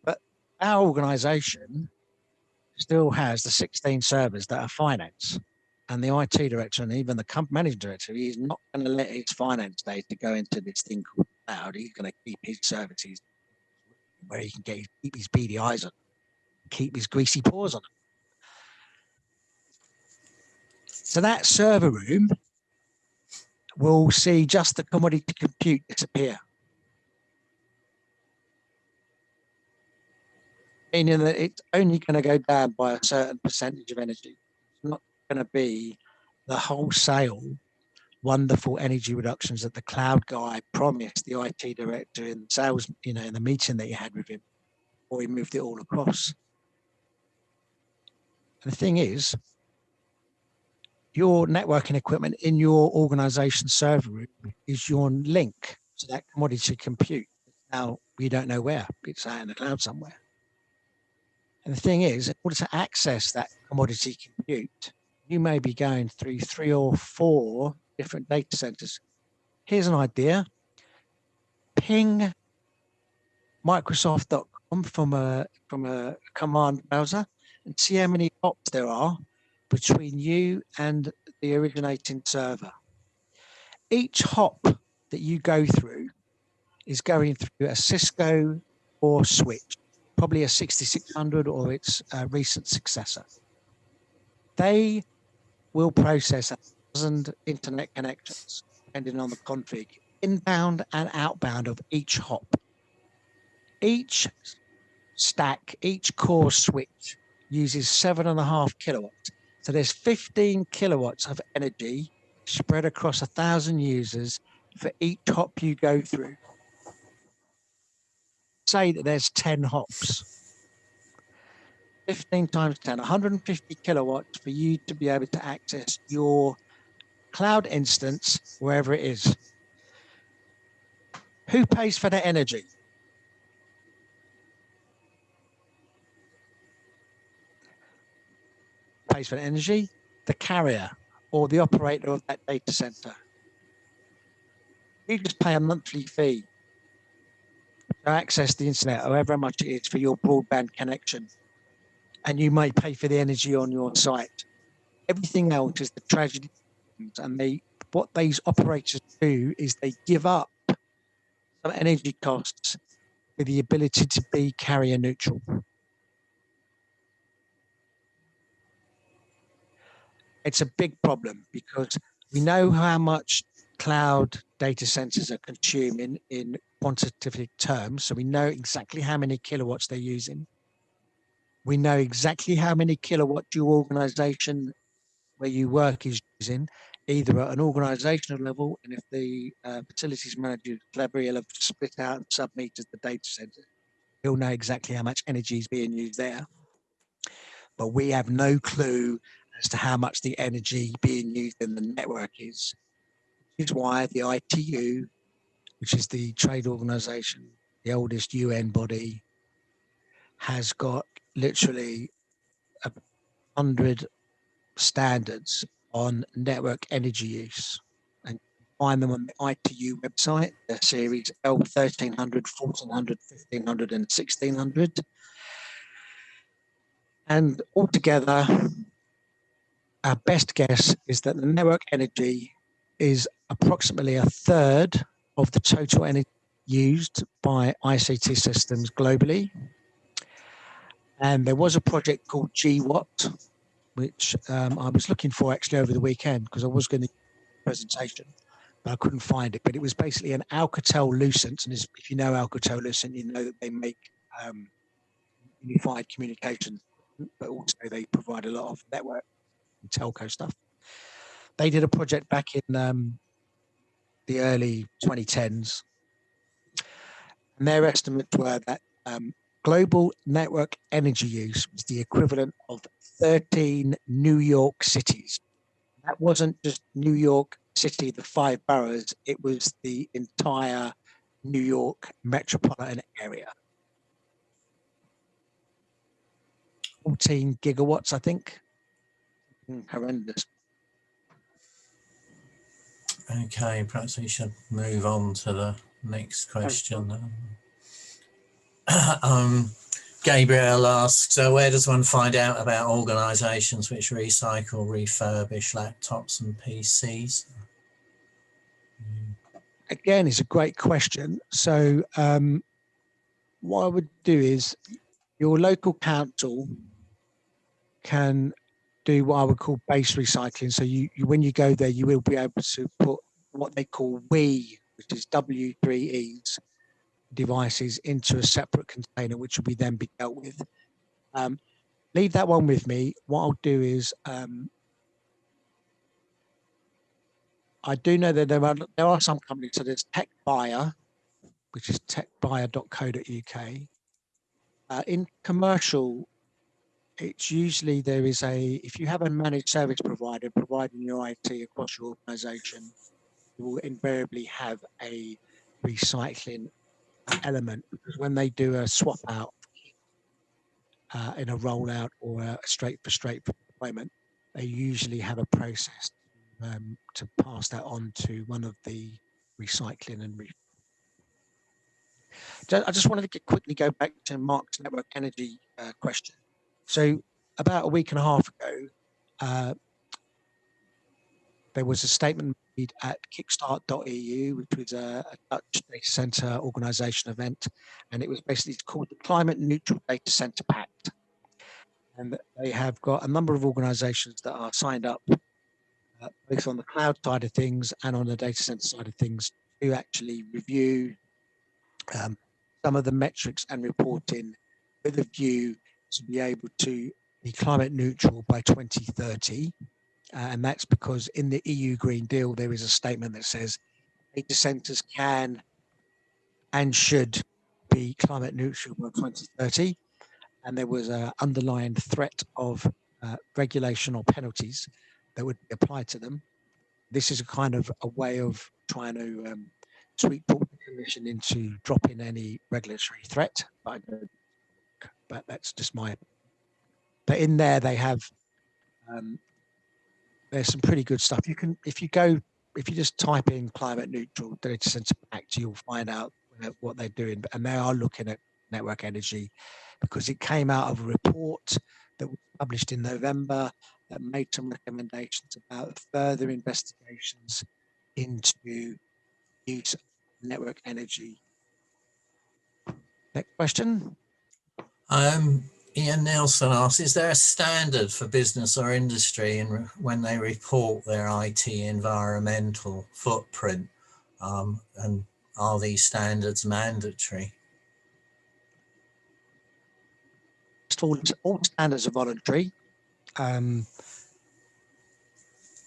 But our organization still has the 16 servers that are finance, and the IT director and even the managing director, he's not going to let his finance data go into this thing called cloud. He's going to keep his services where he can keep his beady eyes on, keep his greasy paws on. So that server room we'll see just the commodity compute disappear. Meaning that it's only going to go down by a certain percentage of energy. It's not going to be the wholesale wonderful energy reductions that the cloud guy promised the IT director in the sales, in the meeting that you had with him, or he moved it all across. And the thing is, your networking equipment in your organization server room is your link to that commodity compute. Now, we don't know where. It's out in the cloud somewhere. And the thing is, in order to access that commodity compute, you may be going through 3 or 4 different data centers. Here's an idea. Ping Microsoft.com from a command browser and see how many hops there are between you and the originating server. Each hop that you go through is going through a Cisco or switch, probably a 6600 or its recent successor. They will process 1,000 internet connections, depending on the config, inbound and outbound of each hop. Each stack, each core switch uses 7.5 kilowatts. So there's 15 kilowatts of energy spread across 1,000 users for each hop you go through. Say that there's 10 hops. 15 times 10, 150 kilowatts for you to be able to access your cloud instance wherever it is. Who pays for that energy? Pays for the energy? The carrier or the operator of that data center. You just pay a monthly fee to access the internet, however much it is for your broadband connection. And you may pay for the energy on your site. Everything else is the tragedy. And what these operators do is they give up some energy costs with the ability to be carrier neutral. It's a big problem because we know how much cloud data centers are consuming in quantitative terms. So we know exactly how many kilowatts they're using. We know exactly how many kilowatts your organization where you work is using, either at an organizational level, and if the facilities manager is clever, he'll have split out and sub-meters the data center. He'll know exactly how much energy is being used there. But we have no clue as to how much the energy being used in the network is. Which is why the ITU, which is the trade organization, the oldest UN body, has got literally 100 standards on network energy use. And you can find them on the ITU website, the series L1300, 1400, 1500, and 1600. And altogether, our best guess is that the network energy is approximately 1/3 of the total energy used by ICT systems globally. And there was a project called GWatt, which I was looking for actually over the weekend because I was going to do a presentation, but I couldn't find it. But it was basically an Alcatel-Lucent, and if you know Alcatel-Lucent, you know that they make unified communications, but also they provide a lot of network and telco stuff. They did a project back in the early 2010s, and their estimates were that global network energy use was the equivalent of 13 New York cities. That wasn't just New York City, the 5 boroughs, it was the entire New York metropolitan area. 14 gigawatts, I think. Horrendous. Okay, perhaps we should move on to the next question. Gabriel asks, so where does one find out about organisations which recycle, refurbish laptops and PCs? Again, it's a great question. So what I would do is your local council can do what I would call base recycling. So you when you go there, you will be able to put what they call WE, which is W3Es devices, into a separate container, which will be then be dealt with. Leave that one with me. What I'll do is I do know that there are some companies. So there's Tech Buyer, which is techbuyer.co.uk. In commercial, it's usually if you have a managed service provider providing your IT across your organization, you will invariably have a recycling element, because when they do a swap out in a rollout or a straight deployment, they usually have a process to pass that on to one of the recycling and I just wanted to quickly go back to Mark's network energy question. So about a week and a half ago, there was a statement made at kickstart.eu, which was a Dutch data center organization event, and it was basically called the Climate Neutral Data Center Pact. And they have got a number of organizations that are signed up, both on the cloud side of things and on the data center side of things, to actually review some of the metrics and reporting with a view to be able to be climate neutral by 2030. And that's because in the EU Green Deal, there is a statement that says data centers can and should be climate neutral by 2030. And there was an underlying threat of regulation or penalties that would be applied to them. This is a kind of a way of trying to sweet talk the Commission into dropping any regulatory threat. But that's just my. But in there, they have. There's some pretty good stuff. You can, if you just type in climate neutral data center pact, you'll find out what they're doing. And they are looking at network energy, because it came out of a report that was published in November that made some recommendations about further investigations into use of network energy. Next question. Ian Nelson asks, is there a standard for business or industry when they report their IT environmental footprint? And are these standards mandatory? All standards are voluntary,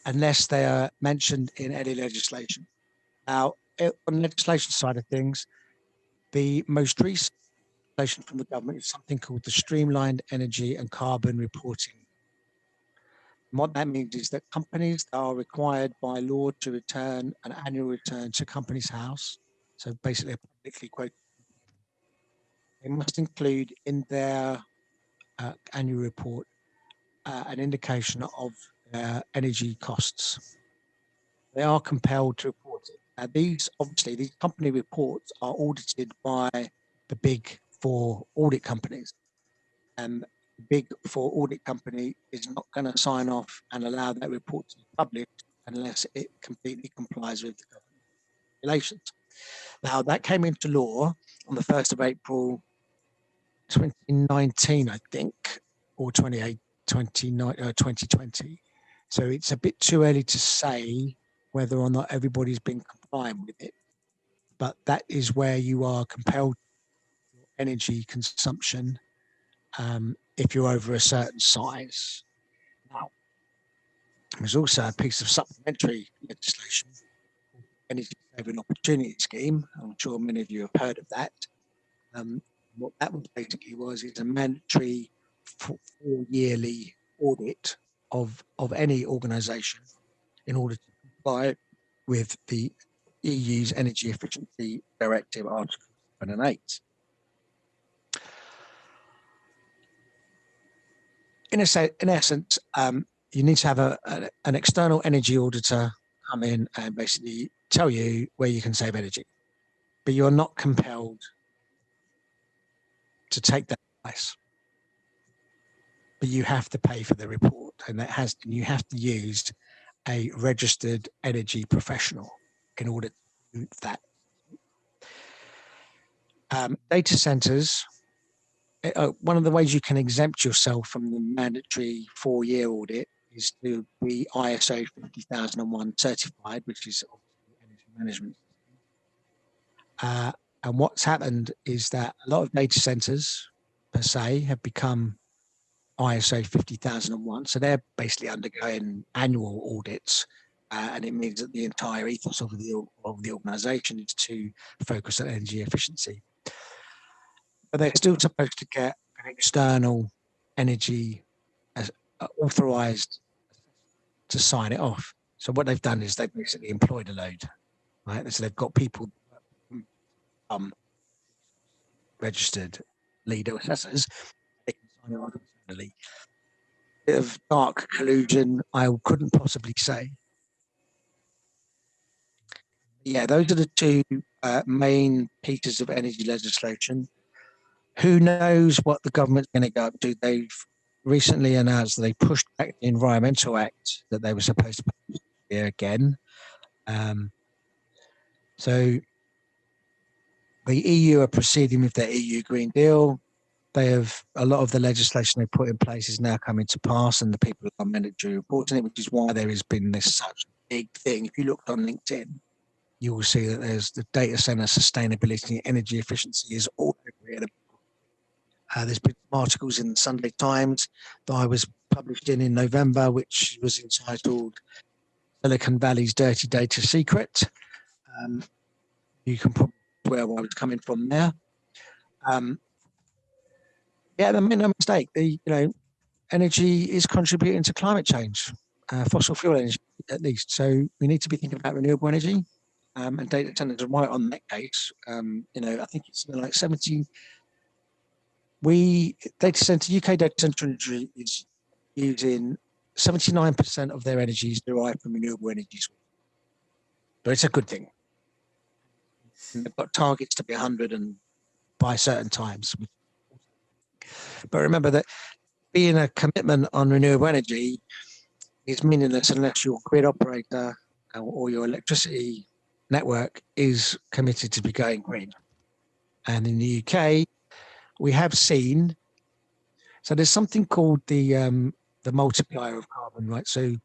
unless they are mentioned in any legislation. Now, on the legislation side of things, the most recent legislation from the government is something called the Streamlined Energy and Carbon Reporting. And what that means is that companies are required by law to return an annual return to Companies House, so basically a publicly quoted, they must include in their annual report an indication of their energy costs. They are compelled to report it. These company reports are audited by the Big Four audit companies, and the Big Four audit company is not going to sign off and allow that report to be published unless it completely complies with the government regulations. Now, that came into law on the 1st of April 2019, I think, or 2020. So it's a bit too early to say whether or not everybody's been compliant with it. But that is where you are compelled your energy consumption if you're over a certain size. Now, there's also a piece of supplementary legislation, Energy Saving Opportunity Scheme. I'm sure many of you have heard of that. What that basically was is a mandatory 4-yearly audit of any organisation in order to comply with the EU's Energy Efficiency Directive, Articles 7 and 8. In essence, you need to have an external energy auditor come in and basically tell you where you can save energy, but you're not compelled to take that advice. But you have to pay for the report, and you have to use a registered energy professional in order to do that. Data centers, one of the ways you can exempt yourself from the mandatory 4-year audit is to be ISO 50001 certified, which is management. And what's happened is that a lot of data centers per se have become ISO 50001. So they're basically undergoing annual audits. And it means that the entire ethos of the organization is to focus on energy efficiency. But they're still supposed to get an external energy authorized to sign it off. So what they've done is they've basically employed a load, right? So they've got people registered lead assessors. They can sign it off internally. Bit of dark collusion, I couldn't possibly say. Yeah, those are the two main pieces of energy legislation. Who knows what the government's going to go up to? They've recently announced that they pushed back the Environmental Act that they were supposed to pass here again. So the EU are proceeding with their EU Green Deal. They have a lot of the legislation they put in place is now coming to pass, and the people are mandatory reporting it, which is why there has been this such big thing. If you looked on LinkedIn, you will see that there's the data center sustainability, energy efficiency is all over it. There's been articles in the Sunday Times that I was published in November, which was entitled Silicon Valley's Dirty Data Secret. You can probably where I was coming from there. Yeah, make no mistake, energy is contributing to climate change, fossil fuel energy at least. So we need to be thinking about renewable energy, and data centers are right on that case. I think it's something like 70. UK data center energy is using 79% of their energy is derived from renewable energy sources. So it's a good thing. And they've got targets to be 100 and by certain times. But remember that being a commitment on renewable energy is meaningless unless your grid operator or your electricity network is committed to be going green. And in the UK, we have seen, so there's something called the multiplier of carbon, right? So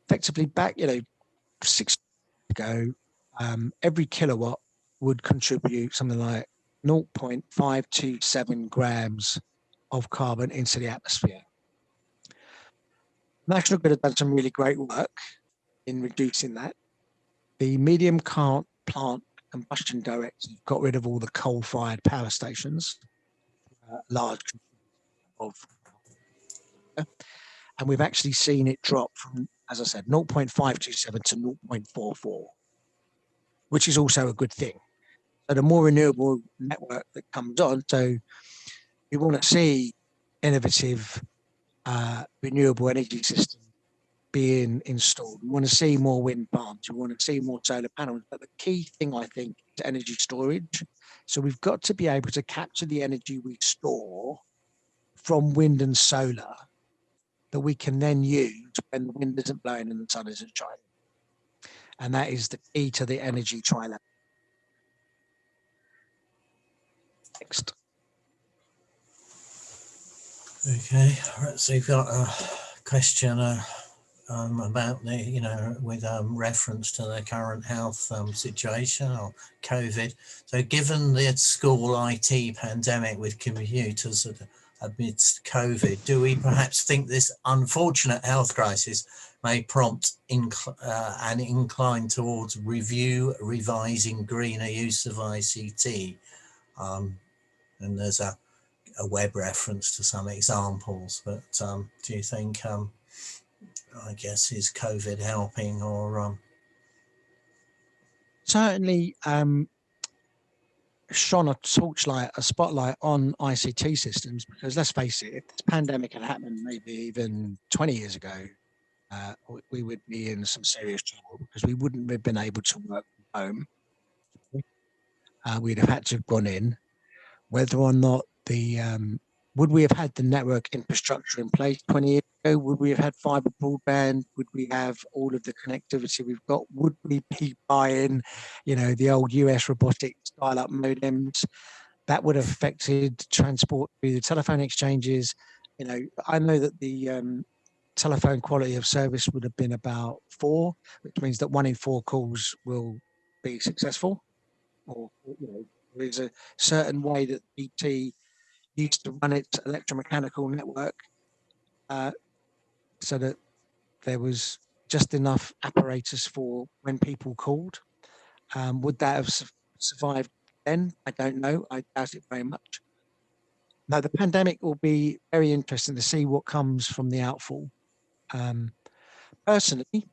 effectively back, 6 years ago, every kilowatt would contribute something like 0.527 grams of carbon into the atmosphere. National Grid have done some really great work in reducing that. The medium plant combustion directive got rid of all the coal-fired power stations, large of, and we've actually seen it drop from, as I said, 0.527 to 0.44, which is also a good thing. So the more renewable network that comes on, so we want to see innovative renewable energy systems being installed. We want to see more wind farms. We want to see more solar panels. But the key thing, I think, is energy storage. So we've got to be able to capture the energy we store from wind and solar that we can then use when the wind isn't blowing and the sun isn't shining. And that is the key to the energy trilemma. Next. Okay, so you've got a question about the, with reference to the current health situation or COVID. So given the school IT pandemic with computers amidst COVID, do we perhaps think this unfortunate health crisis may prompt an incline towards revising greener use of ICT? And there's a web reference to some examples, but do you think, I guess, is COVID helping or? Certainly shone a spotlight on ICT systems, because let's face it, if this pandemic had happened maybe even 20 years ago, we would be in some serious trouble, because we wouldn't have been able to work from home. We'd have had to have gone in. Whether or not would we have had the network infrastructure in place 20 years ago? Would we have had fiber broadband? Would we have all of the connectivity we've got? Would we be buying, the old US robotic dial-up modems? That would have affected transport through the telephone exchanges. I know that the telephone quality of service would have been about 4, which means that 1 in 4 calls will be successful. Or, you know, there is a certain way that BT used to run its electromechanical network so that there was just enough apparatus for when people called. Would that have survived then? I don't know. I doubt it very much. Now, the pandemic will be very interesting to see what comes from the outfall. Personally,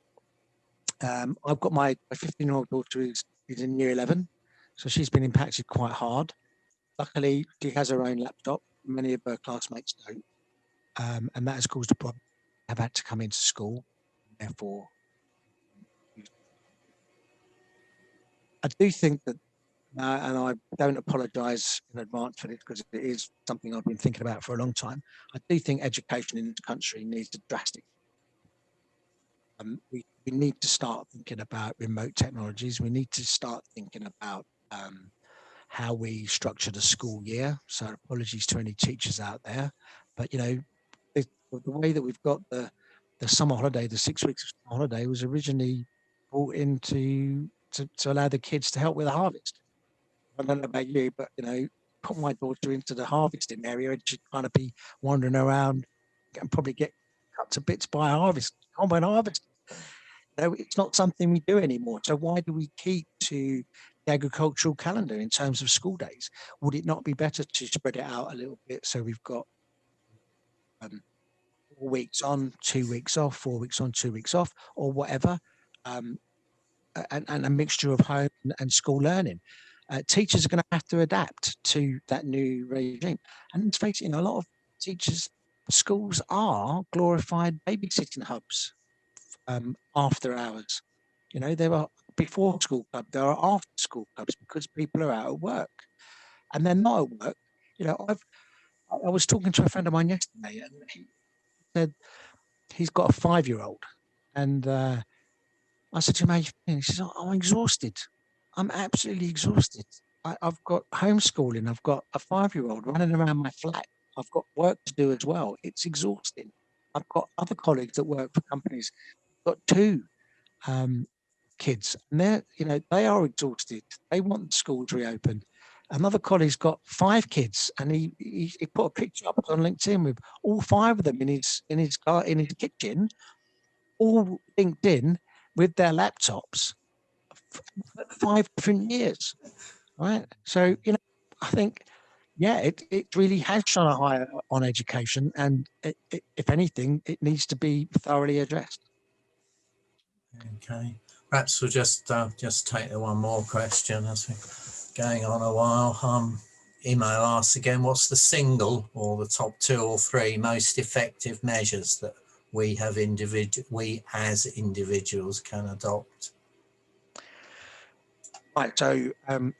I've got my 15-year-old daughter is in year 11, so she's been impacted quite hard. Luckily, she has her own laptop. Many of her classmates don't, and that has caused a problem. Have had to come into school, therefore. I do think that, and I don't apologise in advance for this because it is something I've been thinking about for a long time. I do think education in this country needs to drastically. We need to start thinking about remote technologies. We need to start thinking about how we structure the school year. So apologies to any teachers out there, but you know, the way that we've got the summer holiday, the 6 weeks of summer holiday, was originally brought in to allow the kids to help with the harvest. I don't know about you, but you know, put my daughter into the harvesting area and she'd kind of be wandering around and probably get cut to bits by combine harvest. No, it's not something we do anymore. So why do we keep to the agricultural calendar in terms of school days? Would it not be better to spread it out a little bit so we've got 4 weeks on, 2 weeks off, 4 weeks on, 2 weeks off, or whatever, and a mixture of home and school learning? Teachers are going to have to adapt to that new regime. And let's face it, you know, a lot of teachers, schools are glorified babysitting hubs after hours. You know, there are before school clubs, there are after school clubs because people are out at work, and they're not at work. You know, I was talking to a friend of mine yesterday, and he said he's got a 5-year-old, and I said to him, "How you feeling?" He says, "I'm exhausted. I'm absolutely exhausted. I've got homeschooling. I've got a 5-year-old running around my flat. I've got work to do as well. It's exhausting. I've got other colleagues that work for companies. I've got 2 kids, and they are exhausted. They want the school to reopen." Another colleague's got 5 kids, and he put a picture up on LinkedIn with all 5 of them in his kitchen, all linked in with their laptops, 5 different years, right? So you know, I think, yeah, it really has shone a higher on education, and if anything, it needs to be thoroughly addressed. Okay, perhaps we'll just take the one more question as we're going on a while. Email asks again, what's the single or the top 2 or 3 most effective measures that we as individuals can adopt? Right, so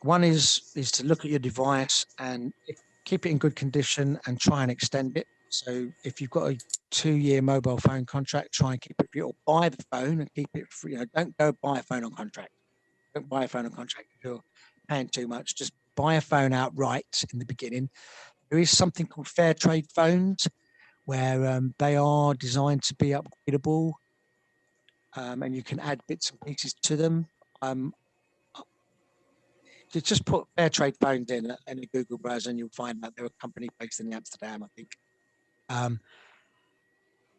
one is to look at your device and keep it in good condition and try and extend it. So if you've got a 2-year mobile phone contract, try and keep it free, or buy the phone and keep it free. You know, don't go buy a phone on contract. Don't buy a phone on contract if you're paying too much. Just buy a phone outright in the beginning. There is something called fair trade phones where they are designed to be upgradable, and you can add bits and pieces to them. Just put fair trade phones in a Google browser and you'll find out they're a company based in Amsterdam, I think.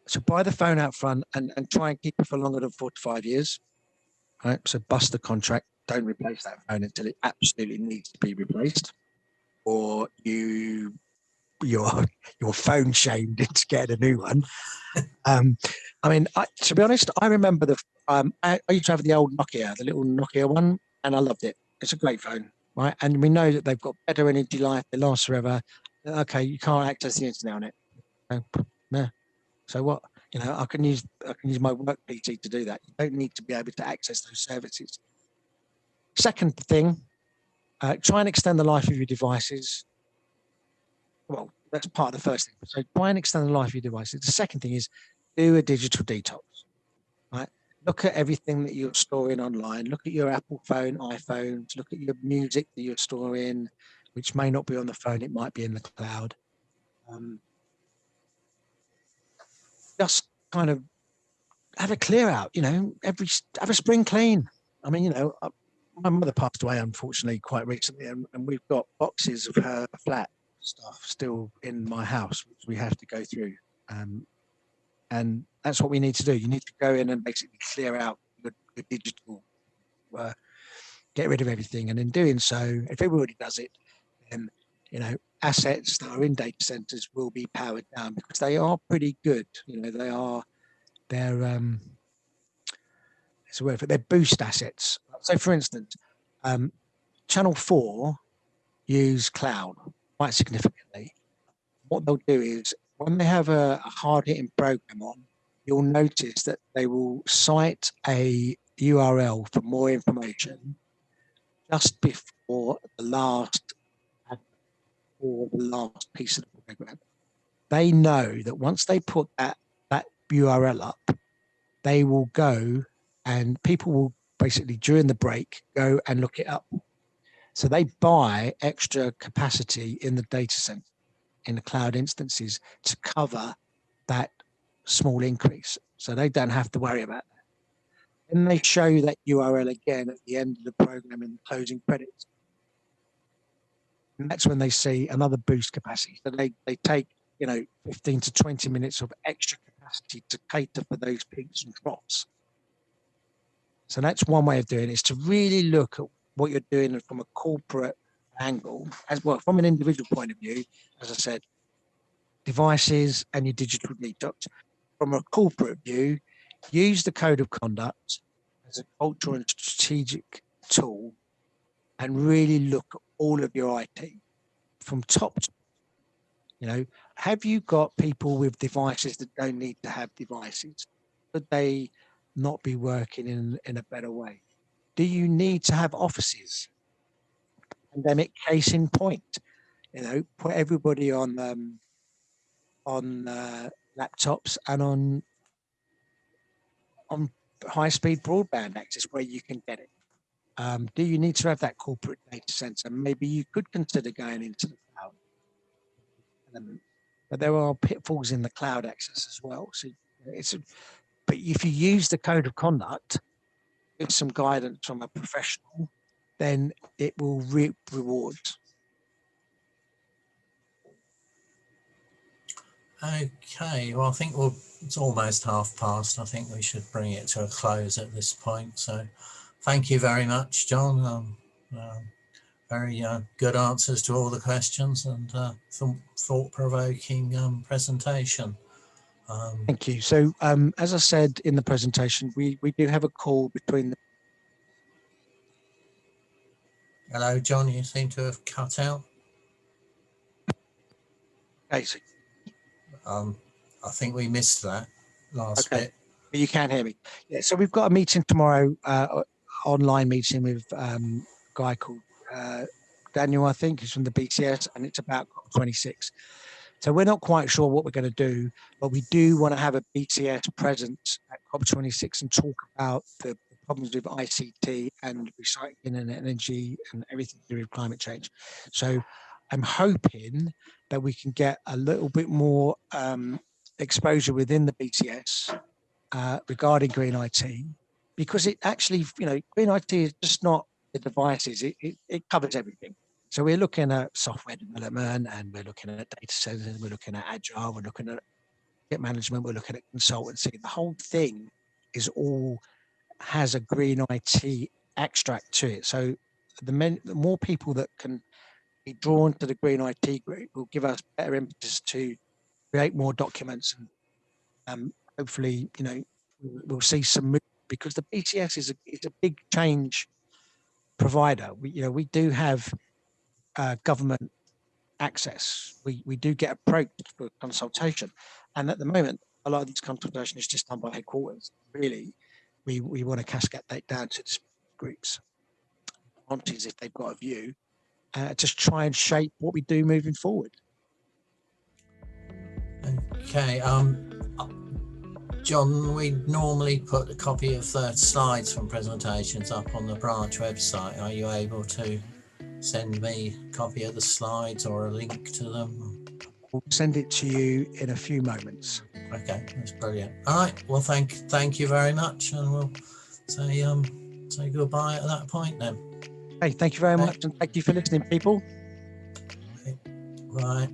So buy the phone out front and try and keep it for longer than 4 to 5 years. Right. So bust the contract. Don't replace that phone until it absolutely needs to be replaced, or you're phone shamed into getting a new one. I mean, to be honest, I remember I used to have the old Nokia, the little Nokia one, and I loved it. It's a great phone, right? And we know that they've got better energy life. They last forever. Okay, you can't access the internet on it. No. So what? You know, I can use my work PC to do that. You don't need to be able to access those services. Second thing, try and extend the life of your devices. Well, that's part of the first thing. So try and extend the life of your devices. The second thing is do a digital detox, right? Look at everything that you're storing online. Look at your Apple phone, iPhones. Look at your music that you're storing, which may not be on the phone. It might be in the cloud. Just kind of have a clear out, have a spring clean. I mean, my mother passed away, unfortunately, quite recently, and we've got boxes of her flat stuff still in my house, which we have to go through. And that's what we need to do. You need to go in and basically clear out the digital, get rid of everything. And in doing so, if everybody does it, then, assets that are in data centers will be powered down, because they are pretty good. It's a word for, they're boost assets. So for instance, Channel 4 use cloud quite significantly. What they'll do is, when they have a hard-hitting program on, you'll notice that they will cite a URL for more information just before the last piece of the program. They know that once they put that URL up, they will go, and people will basically during the break go and look it up. So they buy extra capacity in the data center, in the cloud instances, to cover that small increase. So they don't have to worry about that. And they show that URL again at the end of the program in the closing credits. And that's when they see another boost capacity. So they take 15 to 20 minutes of extra capacity to cater for those peaks and drops. So that's one way of doing it, is to really look at what you're doing from a corporate angle, as well, from an individual point of view, as I said, devices and your digital detox. From a corporate view, use the code of conduct as a cultural and strategic tool, and really look at all of your IT from top to, have you got people with devices that don't need to have devices? Could they not be working in a better way? Do you need to have offices? Pandemic case in point, put everybody on laptops and on high-speed broadband access where you can get it. Do you need to have that corporate data center? Maybe you could consider going into the cloud element, but there are pitfalls in the cloud access as well. So but if you use the code of conduct with some guidance from a professional, then it will reap rewards. Okay, well, I think it's almost past. I think we should bring it to a close at this point. So thank you very much, John. Very good answers to all the questions, and thought-provoking presentation. Thank you. So as I said in the presentation, we do have a call between Hello, John, you seem to have cut out. Okay, so I think we missed that last bit. You can hear me. Yeah, so we've got a meeting tomorrow, online meeting with a guy called Daniel, I think, who's from the BCS, and it's about COP26. So we're not quite sure what we're going to do, but we do want to have a BCS presence at COP26 and talk about the problems with ICT and recycling and energy and everything to do with climate change. So I'm hoping that we can get a little bit more exposure within the BCS regarding green IT, because it actually, green IT is just not the devices, it covers everything. So we're looking at software development, and we're looking at data centers, we're looking at agile, we're looking at project management, we're looking at consultancy. The whole thing has a green IT extract to it. So the more people that can be drawn to the green IT group will give us better impetus to create more documents, and hopefully, we'll see some movement, because the BCS is a big change provider. We do have government access. We do get approached for consultation, and at the moment, a lot of this consultation is just done by headquarters. Really, we want to cascade that down to the groups, aunties, if they've got a view, just try and shape what we do moving forward. Okay, John, we normally put a copy of the slides from presentations up on the branch website. Are you able to send me a copy of the slides or a link to them? We'll send it to you in a few moments. Okay, that's brilliant. All right, well, thank you very much, and we'll say goodbye at that point then. Hey, thank you very much, and thank you for listening, people. Bye.